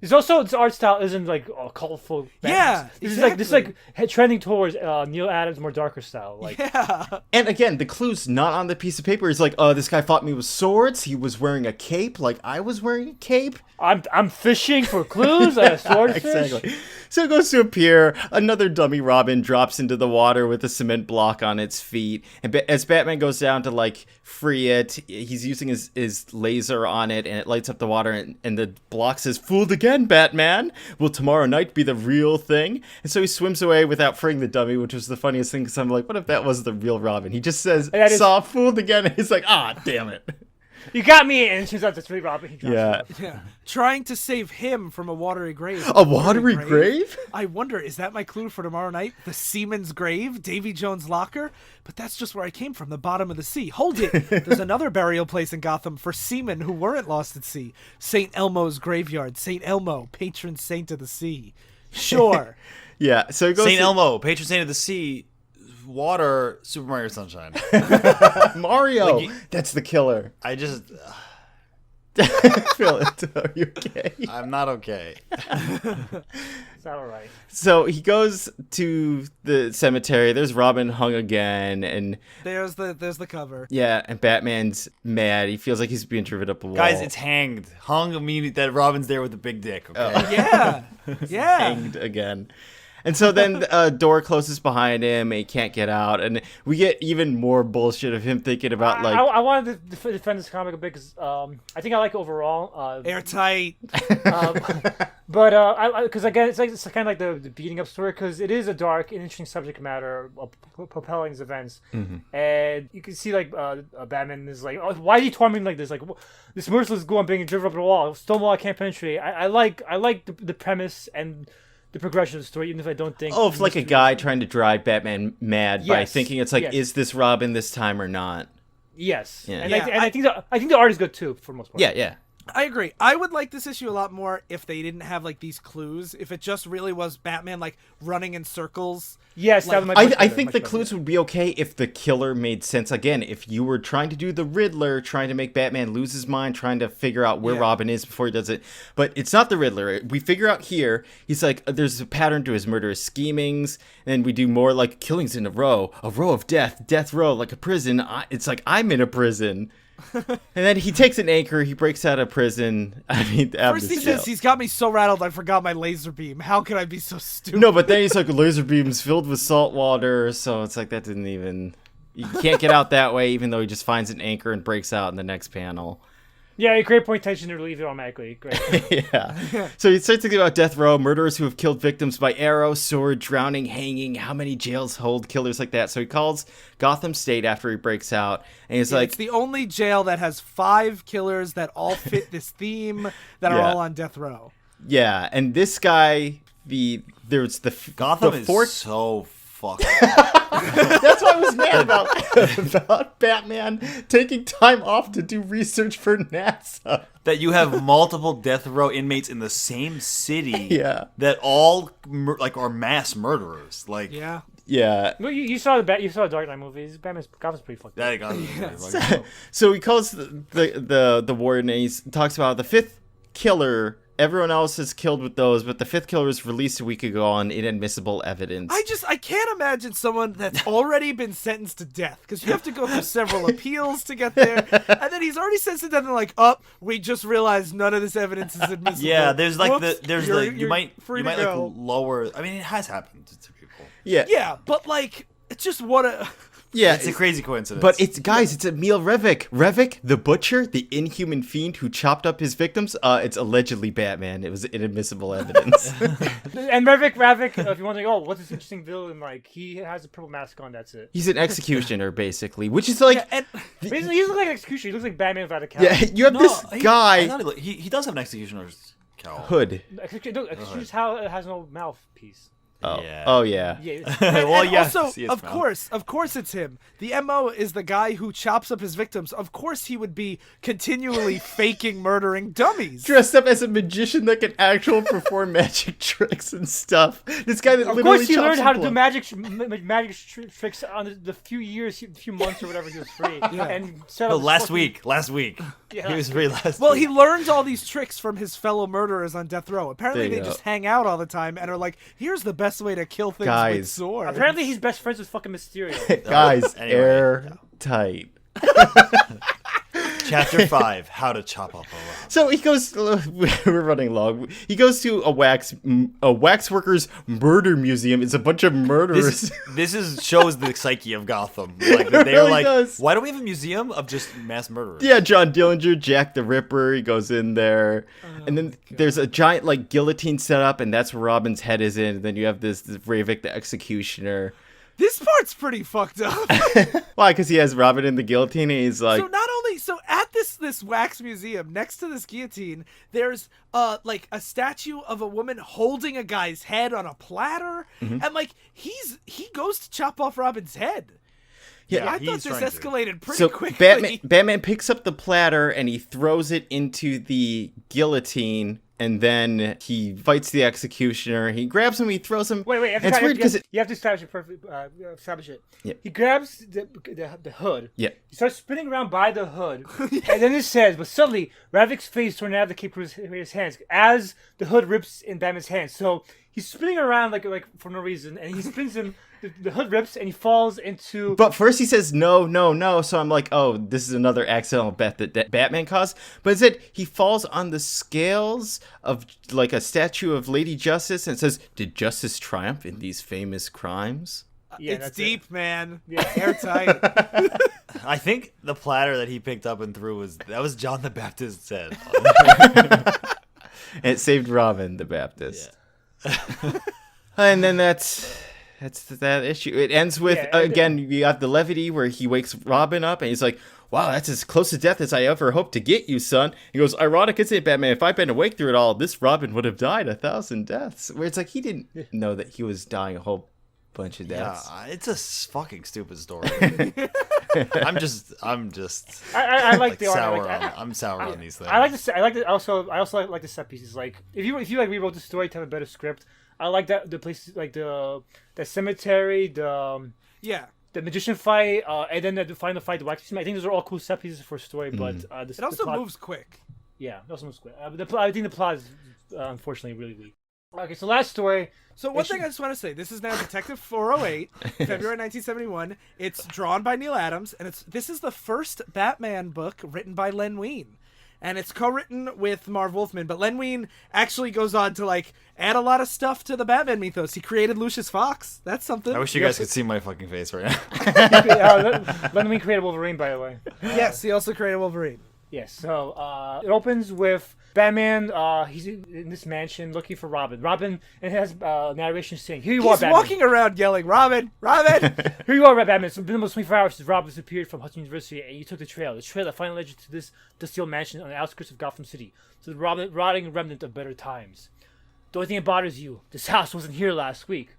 There's also its art style isn't like colorful. Yeah, this exactly. is like trending towards Neil Adams' more darker style. Like, Yeah. And again, the clue's not on the piece of paper. It's like, this guy fought me with swords. He was wearing a cape, like I was wearing a cape. I'm fishing for clues. I have swordfish. Exactly. So it goes to a pier. Another dummy Robin drops into the water with a cement block on its feet. And as Batman goes down to like free it, he's using his laser on it, and it lights up the water. And the block says, "Fooled again, Batman. Will tomorrow night be the real thing?" And so he swims away without freeing the dummy, which was the funniest thing. Because I'm like, what if that was the real Robin? He just says, "Saw fooled again," and he's like, "Ah, damn it." You got me, and it turns out that's really Robin. He drops Yeah. it. Yeah. Trying to save him from a watery grave. A watery grave? I wonder, is that my clue for tomorrow night? The Seaman's Grave? Davy Jones' locker? But that's just where I came from, the bottom of the sea. Hold it! There's another burial place in Gotham for seamen who weren't lost at sea. St. Elmo's graveyard. St. Elmo, patron saint of the sea. Sure. Yeah, so he goes St. to Elmo, patron saint of the sea, water, Super Mario Sunshine. Mario. Like, That's the killer. I just, Phil, are you okay? I'm not okay. It's not all right. So he goes to the cemetery. There's Robin hung again, and There's the cover. yeah, and Batman's mad. He feels like he's being driven up a wall. Guys, it's hanged. Hung meaning that Robin's there with the big dick, okay? Yeah. Yeah. hanged again. And so then a door closes behind him, and he can't get out. And we get even more bullshit of him thinking about, like... I wanted to defend this comic a bit because I think I like it overall. Airtight. But because again, it's kind of like the beating up story because it is a dark and interesting subject matter propelling these events, and you can see like Batman is like, oh, why are you tormenting like this? Like this merciless ghoul, I'm being driven up the wall, stone wall I can't penetrate. I like the premise and the progression of the story, even if I don't think. Oh, it's like a guy trying to drive Batman mad by Yes, thinking it's like, yes. is this Robin this time or not? Yes, Yeah. and, Yeah, I think the art is good too for the most part. Yeah. I agree. I would like this issue a lot more if they didn't have like these clues. If it just really was Batman like running in circles. Yes, that Like, might be I much think better, the much clues better. would be okay if the killer made sense. Again, if you were trying to do the Riddler, trying to make Batman lose his mind, trying to figure out where Yeah. Robin is before he does it. But it's not the Riddler. We figure out here, he's like, there's a pattern to his murderous schemings. And we do more like killings in a row of death row, like a prison. It's like, I'm in a prison. And then he takes an anchor, he breaks out of prison. I mean, out of First he this jail. says he's got me so rattled I forgot my laser beam. How could I be so stupid? No, but then he's like laser beams filled with salt water, so it's like that didn't even. You can't get out that way, even though he just finds an anchor and breaks out in the next panel. Yeah, you create point tension to relieve it automatically. Great. Yeah. So he starts thinking about death row, murderers who have killed victims by arrow, sword, drowning, hanging. How many jails hold killers like that? So he calls Gotham State after he breaks out, and he's like, it's the only jail that has 5 killers that all fit this theme that are Yeah. all on death row. yeah. And this guy, there's the Gotham the is fourth. so fucked. That's what I was mad about Batman taking time off to do research for NASA. That you have multiple death row inmates in the same city. Yeah. That all are mass murderers. Like Yeah. Yeah. Well, you saw the Dark Knight movies. Gotham's pretty fucked up. that got So he calls the warden and he talks about the 5th killer. Everyone else is killed with those, but the 5th killer was released a week ago on inadmissible evidence. I can't imagine someone that's already been sentenced to death because you have to go through several appeals to get there, and then he's already sentenced to death. And like, we just realized none of this evidence is admissible. Yeah, there's like Whoops, you might free to like go. lower. I mean, it has happened to people. Yeah. Yeah, but like, it's just what a. Yeah. It's a crazy coincidence. But it's Emil Revik. Revik, the butcher, the inhuman fiend who chopped up his victims. It's allegedly Batman. It was inadmissible evidence. And Ravik, if you're wondering, what's this interesting villain like? He has a purple mask on. That's it. He's an executioner, basically, which is like, Yeah, and Basically, he looks like an executioner. He looks like Batman without a cowl. yeah, you have this I guy thought he does have an executioner's cowl. hood. Executioner's how it has no mouthpiece. Oh, Yeah. oh yeah. Yeah. Well, and yeah. also, see its of mouth. course, it's him. The MO is the guy who chops up his victims. Of course, he would be continually faking murdering dummies. Dressed up as a magician that can actually perform magic tricks and stuff. This guy that Of literally course, he chops learned how to people do up. magic tricks on the few months or whatever he was free. And set No, up last fucking- week. Yeah. He was free last Well, week. he learns all these tricks from his fellow murderers on death row. Apparently, There they you just go. hang out all the time and are like, "Here's the best way to kill things with Guys. sword." Apparently, he's best friends with fucking Mysterio. Guys, Anyway. airtight. Chapter 5: How to chop up a rock. So he goes. We're running long. He goes to a waxworkers murder museum. It's a bunch of murderers. This shows the psyche of Gotham. Like they're really like, does. why don't we have a museum of just mass murderers? Yeah, John Dillinger, Jack the Ripper. He goes in there, and then there's a giant like guillotine set up, and that's where Robin's head is in. And then you have this Ravik the executioner. This part's pretty fucked up. Why? Because he has Robin in the guillotine, and he's like, So not only at this this wax museum. Next to this guillotine, there's like a statue of a woman holding a guy's head on a platter, and like he goes to chop off Robin's head. Yeah, I thought he's this trying to. escalated pretty So quickly. Batman picks up the platter and he throws it into the guillotine, and then he fights the executioner. He grabs him, he throws him. Wait. And it's weird because you have to establish it perfectly. Establish it. Yeah. He grabs the hood. Yeah. He starts spinning around by the hood, and then it says, but suddenly Ravik's face torn out of the cape with his hands as the hood rips in Batman's hands. So he's spinning around like for no reason, and he spins him. The hood rips and he falls into. But first he says no. So I'm like, oh, this is another accidental bet that Batman caused. But instead he falls on the scales of like a statue of Lady Justice, and it says, "Did justice triumph in these famous crimes?" Yeah, it's that's deep, man. Yeah. Airtight. I think the platter that he picked up and threw was John the Baptist's head. And it saved Robin the Baptist. And then that's that issue. It ends with again, you have the levity where he wakes Robin up and he's like, "Wow, that's as close to death as I ever hoped to get you, son." He goes, "Ironic, isn't it, Batman? If I'd been awake through it all, this Robin would have died 1,000 deaths." Where it's like he didn't know that he was dying a whole bunch of deaths. Yeah, it's a fucking stupid story. I'm just I like the art. sour. I'm sour on these things. I like the also like the set pieces. Like if you like rewrote the story to have a better script, I like that the places like the cemetery, the magician fight, and then the final fight, the wax museum. I think those are all cool set pieces for a story, but It also moves quick. Yeah, it also moves quick. I think the plot is unfortunately really weak. Okay, so last story. So one thing I just want to say, this is now Detective 408, February 1971. It's drawn by Neil Adams, and this is the first Batman book written by Len Wein. And it's co-written with Marv Wolfman, but Len Wein actually goes on to like add a lot of stuff to the Batman mythos. He created Lucius Fox. That's something. I wish you guys could see my fucking face right now. Len Wein created Wolverine, by the way. Yes, he also created Wolverine. Yes, so it opens with Batman. He's in this mansion looking for Robin. Robin, and it has narration saying, "Here you are, He's Batman. walking around yelling, Robin! Robin!" Here you are, Batman. It's been almost 24 hours since Robin disappeared from Hudson University, and you took the trail that finally led you to this dusty old mansion on the outskirts of Gotham City, to the rotting remnant of better times. The only thing that bothers you, this house wasn't here last week."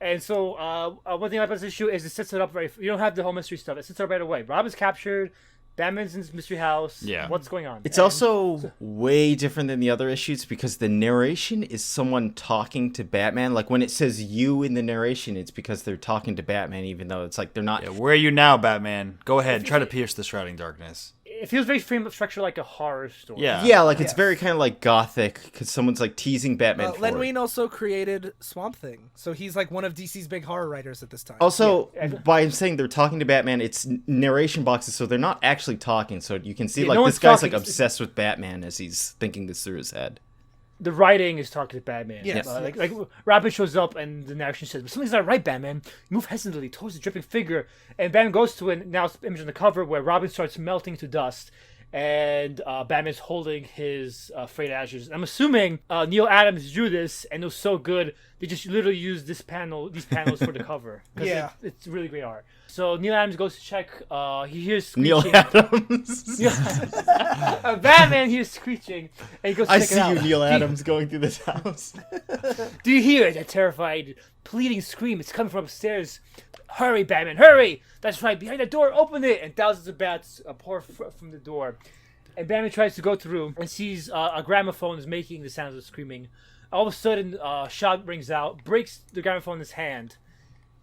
And so, one thing I like about this issue is it sets it up right. You don't have the whole mystery stuff. It sets it up right away. Robin's captured. Batman's in this mystery house. Yeah. What's going on? It's also way different than the other issues because the narration is someone talking to Batman. Like when it says "you" in the narration, it's because they're talking to Batman, even though it's like they're not. Yeah, where are you now, Batman? Go ahead, try to pierce the shrouding darkness. It feels very frame structure like a horror story. Yeah. Yeah, like it's very kind of like gothic because someone's like teasing Batman. for Len it. Wein also created Swamp Thing, so he's like one of DC's big horror writers at this time. Also, by saying they're talking to Batman, it's narration boxes, so they're not actually talking. So you can see like no this one's guy's talking. like obsessed with Batman as he's thinking this through his head. The writing is talking to Batman. Yes. Like Robin shows up and the narration says, "But something's not right, Batman. You move hesitantly towards the dripping figure." And Batman goes to it, and now it's image on the cover where Robin starts melting to dust. And Batman's holding his frayed ashes. I'm assuming Neil Adams drew this, and it was so good they just literally used these panels for the cover. Yeah, it's really great art. So Neil Adams goes to check. He hears screeching. Neil Adams. Batman hears screeching, and he goes to I check see it out. you, Neil Adams, going through this house. Do you hear it? That terrified, pleading scream. It's coming from upstairs. Hurry, Batman, hurry! That's right, behind the door, open it! And thousands of bats pour from the door. And Batman tries to go through and sees a gramophone is making the sounds of screaming. All of a sudden, a shot rings out, breaks the gramophone in his hand.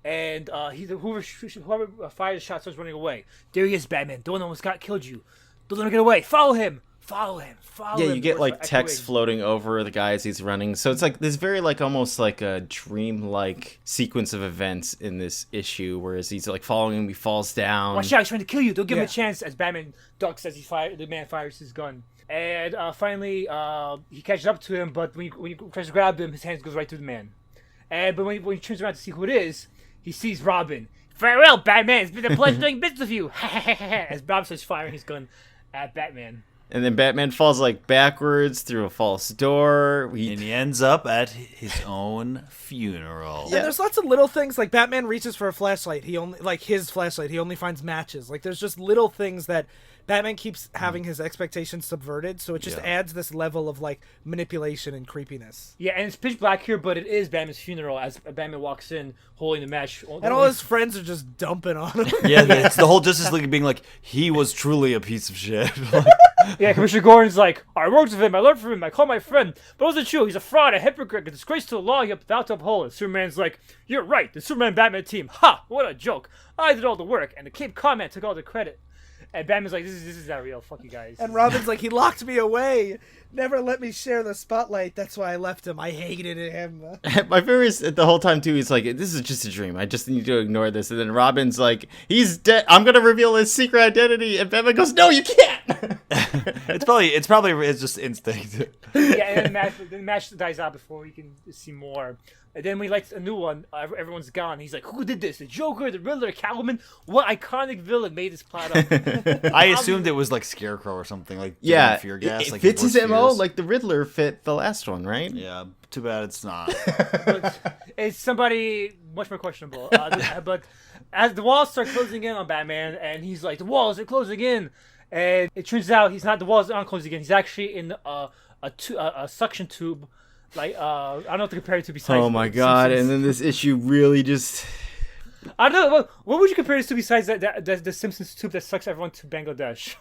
And whoever fired the shot starts running away. There he is, Batman. The one that almost killed you. Don't let him get away. Follow him! Follow him! Follow him! Yeah, you get like text echoing. floating over the guy as he's running. So it's like this very like almost like a dream-like sequence of events in this issue, whereas he's like following him, he falls down. Watch out, he's trying to kill you. Don't give him a chance as Batman ducks as the man fires his gun. And finally, he catches up to him, but when he tries to grab him, his hands goes right through the man. But when he turns around to see who it is, he sees Robin. Farewell, Batman. It's been a pleasure doing business with you. As Bob starts firing his gun at Batman. And then Batman falls like backwards through a false door. And he ends up at his own funeral. And there's lots of little things, like Batman reaches for a flashlight. He only finds matches. Like there's just little things that Batman keeps having his expectations subverted, so it just adds this level of like manipulation and creepiness. Yeah, and it's pitch black here, but it is Batman's funeral as Batman walks in holding the match. And all his friends are just dumping on him. Yeah, it's the whole Justice League being like, he was truly a piece of shit. Yeah, Commissioner Gordon's like, I worked with him, I learned from him, I called my friend, but it wasn't true. He's a fraud, a hypocrite, a disgrace to the law. You have to uphold it. Superman's like, you're right. The Superman Batman team. Ha! What a joke. I did all the work, and the Cape Cod man took all the credit. And Batman's like, this is not real. Fuck you guys. And Robin's like, he locked me away. Never let me share the spotlight. That's why I left him. I hated him. My favorite is the whole time, too, he's like, this is just a dream. I just need to ignore this. And then Robin's like, he's dead. I'm going to reveal his secret identity. And Batman goes, no, you can't. It's just instinct. Yeah, and then the match dies out before we can see more. And then we like a new one. Everyone's gone. He's like, who did this? The Joker, the Riddler, Catwoman? What iconic villain made this plot up? I assumed it was like Scarecrow or something. Like fear gas. It like fits his MO fears. like the Riddler fit the last one, right? Yeah, too bad it's not. But it's somebody much more questionable. But as the walls start closing in on Batman, and he's like, the walls are closing in. And it turns out he's not. The walls aren't closing in. He's actually in a suction tube. Like, I don't know what to compare it to besides. Oh my god! Simpsons. And then this issue really just. I don't know. What would you compare this to besides the Simpsons tube that sucks everyone to Bangladesh?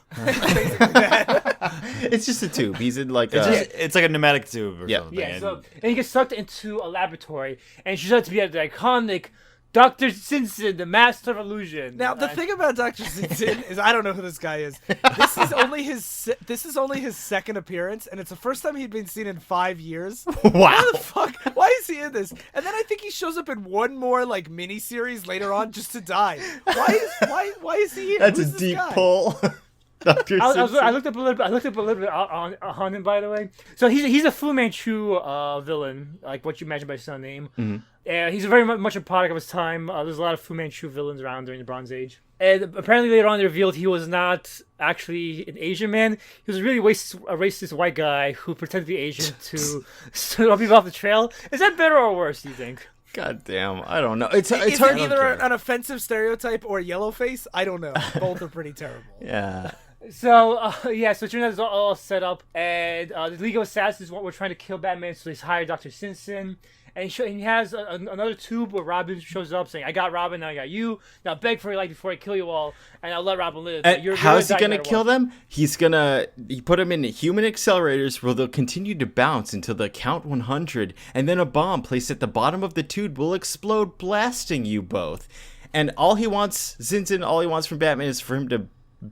It's just a tube. He's in like It's like a pneumatic tube or Yeah. something. Yeah. So and he gets sucked into a laboratory, and she's out to be the iconic Dr. Simpson, the master of illusion. Now the thing about Dr. Simpson is I don't know who this guy is. This is only his second appearance, and it's the first time he'd been seen in 5 years. Wow. Why the fuck? Why is he in this? And then I think he shows up in one more like mini series later on just to die. Why is he here? That's Who's a this deep guy? pull. Dr. Simpson. I looked up a little bit on him, by the way. So he's a Fu Manchu villain, like what you imagine by his son name. Mm-hmm. He's very much a product of his time. There's a lot of Fu Manchu villains around during the Bronze Age. And apparently later on they revealed he was not actually an Asian man. He was a really racist white guy who pretended to be Asian to throw people off the trail. Is that better or worse, do you think? God damn, I don't know. It's It's hard. either an offensive stereotype or yellow face. I don't know. Both are pretty terrible. Yeah. So, so it turns out it's all set up, and the League of Assassins were trying to kill Batman, so he's hired Dr. Simpson, and he has another tube where Robin shows up saying, I got Robin, now I got you, now beg for your life before I kill you all, and I'll let Robin live. And how is he going gonna kill them? He put them in human accelerators where they'll continue to bounce until they count 100, and then a bomb placed at the bottom of the tube will explode, blasting you both. And all he wants from Batman is for him to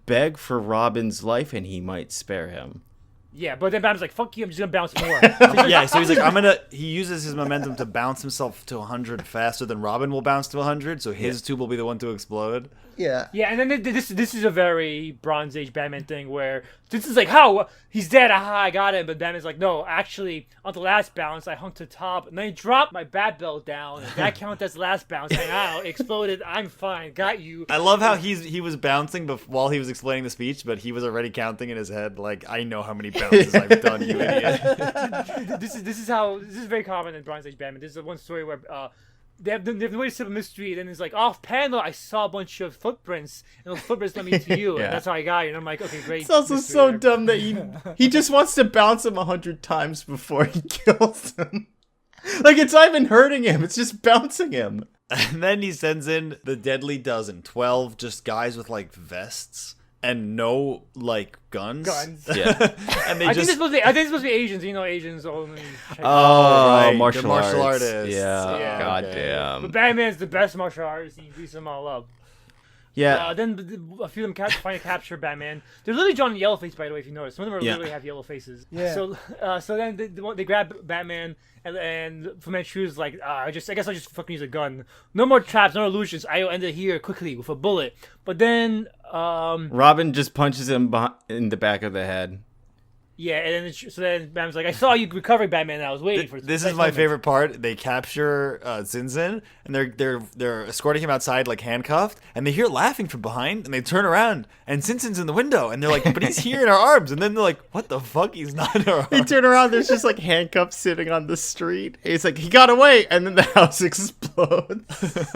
beg for Robin's life, and he might spare him. Yeah, but then Batman's like, fuck you, I'm just gonna bounce more. Yeah, so he's like, he uses his momentum to bounce himself to 100 faster than Robin will bounce to 100, so his tube will be the one to explode. Yeah. Yeah, and then this is a very Bronze Age Batman thing where this is like, how? He's dead, aha, I got him. But Batman's like, no, actually, on the last bounce, I hung to the top, and then I dropped my bat belt down, and that counted as the last bounce, and it exploded, I'm fine, got you. I love how he was bouncing while he was explaining the speech, but he was already counting in his head, like, I know how many bounces I've done, you idiot. This is very common in Bronze Age Batman. This is one story where they have the way to solve a mystery, and then it's like, off panel, I saw a bunch of footprints, and those footprints led me to you, Yeah. and that's how I got you. And I'm like, okay, great. It's also mystery so there. dumb that he just wants to bounce him 100 times before he kills him. Like, it's not even hurting him, it's just bouncing him. And then he sends in the Deadly Dozen, 12 just guys with, like, vests and no, like, guns. Yeah. And they I think just... it's supposed to be Asians. You know, Asians only. right. Martial They're martial arts. artists. Yeah, Yeah, god okay. damn. But Batman's the best martial artist. He beats them all up. Yeah. Then a few of them finally capture Batman. They're literally drawn in yellow face, by the way, if you notice. Some of them Yeah. literally have yellow faces. Yeah. So then they grab Batman, and Fu Manchu's like, I guess I'll just fucking use a gun. No more traps, no illusions. I'll end it here quickly with a bullet. But then, Robin just punches him in the back of the head. Yeah, and then so then Batman's like, I saw you recovering, Batman, and I was waiting for This that is my moment." favorite part. They capture Zinzin, and they're escorting him outside like handcuffed, and they hear laughing from behind, and they turn around, and Zinzin's in the window, and they're like, "But he's here in our arms," and then they're like, "What the fuck? He's not in our They arms." turn around, there's just like handcuffs sitting on the street. He's like, he got away, and then the house explodes.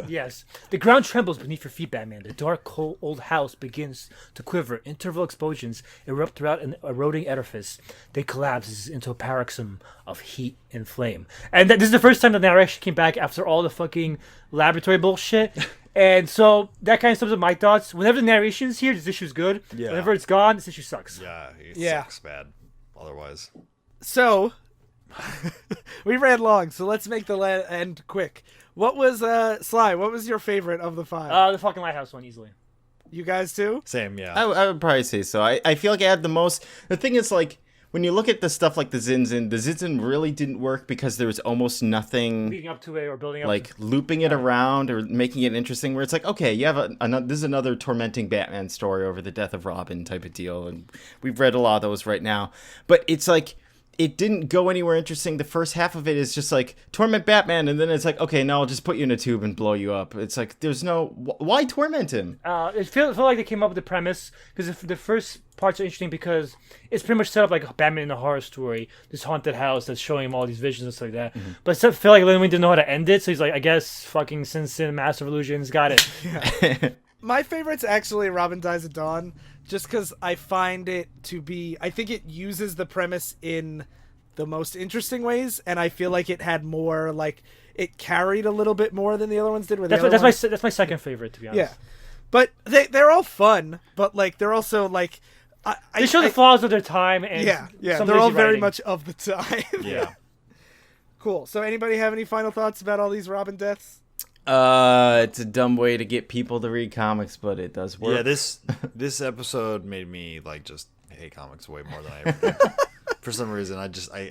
Yes. The ground trembles beneath your feet, Batman. The dark, cold, old house begins to quiver. Interval explosions erupt throughout an eroding edifice. They collapse into a paroxysm of heat and flame. And this is the first time the narration came back after all the fucking laboratory bullshit. And so that kind of sums up my thoughts. Whenever the narration's here, this issue's good. Yeah. Whenever it's gone, this issue sucks. Yeah, it Yeah. sucks bad. Otherwise, So we ran long, so let's make the end quick. What was Sly? What was your favorite of the 5? The fucking lighthouse one, easily. You guys too? same. Yeah. I would probably say so. I feel like I had the most. The thing is, like, when you look at the stuff like the Zinzin really didn't work because there was almost nothing Leading up to it or building up like to looping it around or making it interesting. Where it's like, okay, you have this is another tormenting Batman story over the death of Robin type of deal, and we've read a lot of those right now. But it's like, it didn't go anywhere interesting. The first half of it is just like torment Batman, and then it's like, okay, now I'll just put you in a tube and blow you up. It's like, there's no why torment him. It felt like they came up with the premise because the first parts are interesting because it's pretty much set up like Batman in a horror story, this haunted house that's showing him all these visions and stuff like that. Mm-hmm. But it felt like Lin Wayne didn't know how to end it, so he's like, I guess fucking Sin, Master of Illusions, got it. My favorite's actually Robin Dies at Dawn, just because I find it to be. I think it uses the premise in the most interesting ways, and I feel like it had more, like, it carried a little bit more than the other ones did. That's my second favorite, to be honest. Yeah, but they're all fun, but like they're also like They show the flaws of their time, and yeah, some they're all lazy very writing. much of the time. Yeah. Cool. So anybody have any final thoughts about all these Robin deaths? It's a dumb way to get people to read comics, but it does work. Yeah, this episode made me like just hate comics way more than I ever did. For some reason, I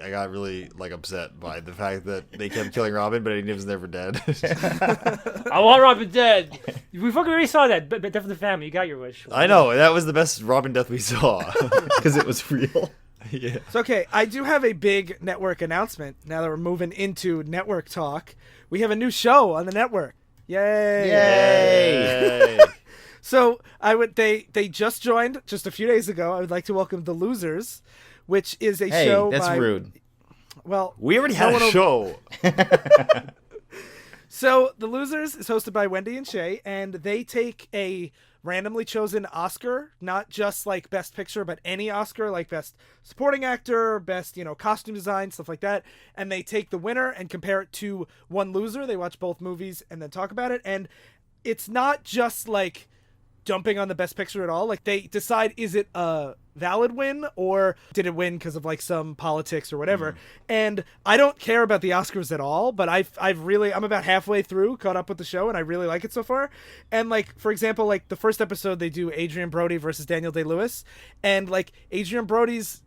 got really like upset by the fact that they kept killing Robin, but he was never dead. I want Robin dead. We fucking already saw that, but Death of the Family, you got your wish. I know, that was the best Robin death we saw. because it was real. Yeah. So okay, I do have a big network announcement. Now that we're moving into network talk, we have a new show on the network. Yay! Yay! So they just joined just a few days ago. I would like to welcome The Losers, which is a Hey, show that's by, rude. Well, We already had a show. So The Losers is hosted by Wendy and Shay, and they take a randomly chosen Oscar, not just like Best Picture, but any Oscar, like Best Supporting Actor, Best, costume design, stuff like that, and they take the winner and compare it to one loser. They watch both movies and then talk about it, and it's not just like dumping on the Best Picture at all. Like, they decide, is it a valid win or did it win because of like some politics or whatever? And I don't care about the Oscars at all, but I'm about halfway through, caught up with the show, and I really like it so far. And like, for example, like the first episode they do Adrian Brody versus Daniel Day-Lewis, and like Adrian Brody's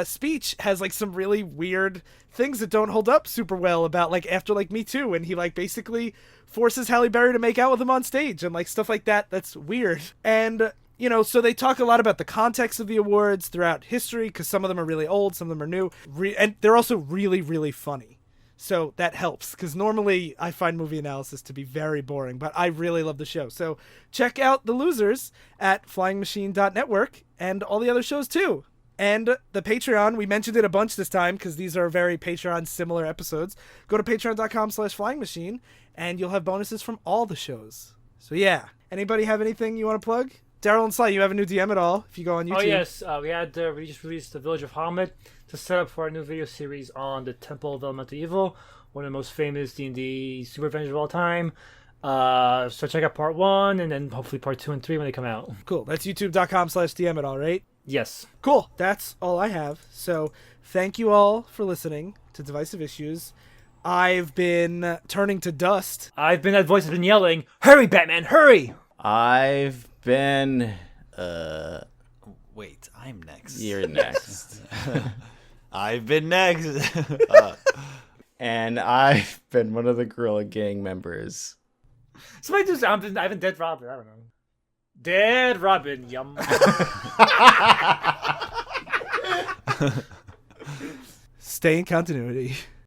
speech has like some really weird things that don't hold up super well about like after like Me Too, and he like basically forces Halle Berry to make out with him on stage and like stuff like that. That's weird. And so they talk a lot about the context of the awards throughout history, because some of them are really old, some of them are new, and they're also really, really funny. So that helps, because normally I find movie analysis to be very boring, but I really love the show. So check out The Losers at flyingmachine.network and all the other shows too. And the Patreon, we mentioned it a bunch this time because these are very Patreon-similar episodes. Go to patreon.com/flyingmachine, and you'll have bonuses from all the shows. So yeah. Anybody have anything you want to plug? Darryl and Sly, you have a new DM at all if you go on YouTube? Oh, yes. We just released The Village of Hamlet to set up for our new video series on the Temple of Elemental Evil, one of the most famous D&D super adventures of all time. So check out part 1 and then hopefully part 2 and 3 when they come out. Cool. That's youtube.com/DM at all, right? Yes. Cool. That's all I have. So thank you all for listening to Divisive Issues. I've been turning to dust. That voice has been yelling, "Hurry, Batman, hurry!" I've been. Wait, I'm next. You're next. I've been next. And I've been one of the Gorilla Gang members. Somebody do something. I haven't Dead Robin. I don't know. Dead Robin, yum. Stay in continuity.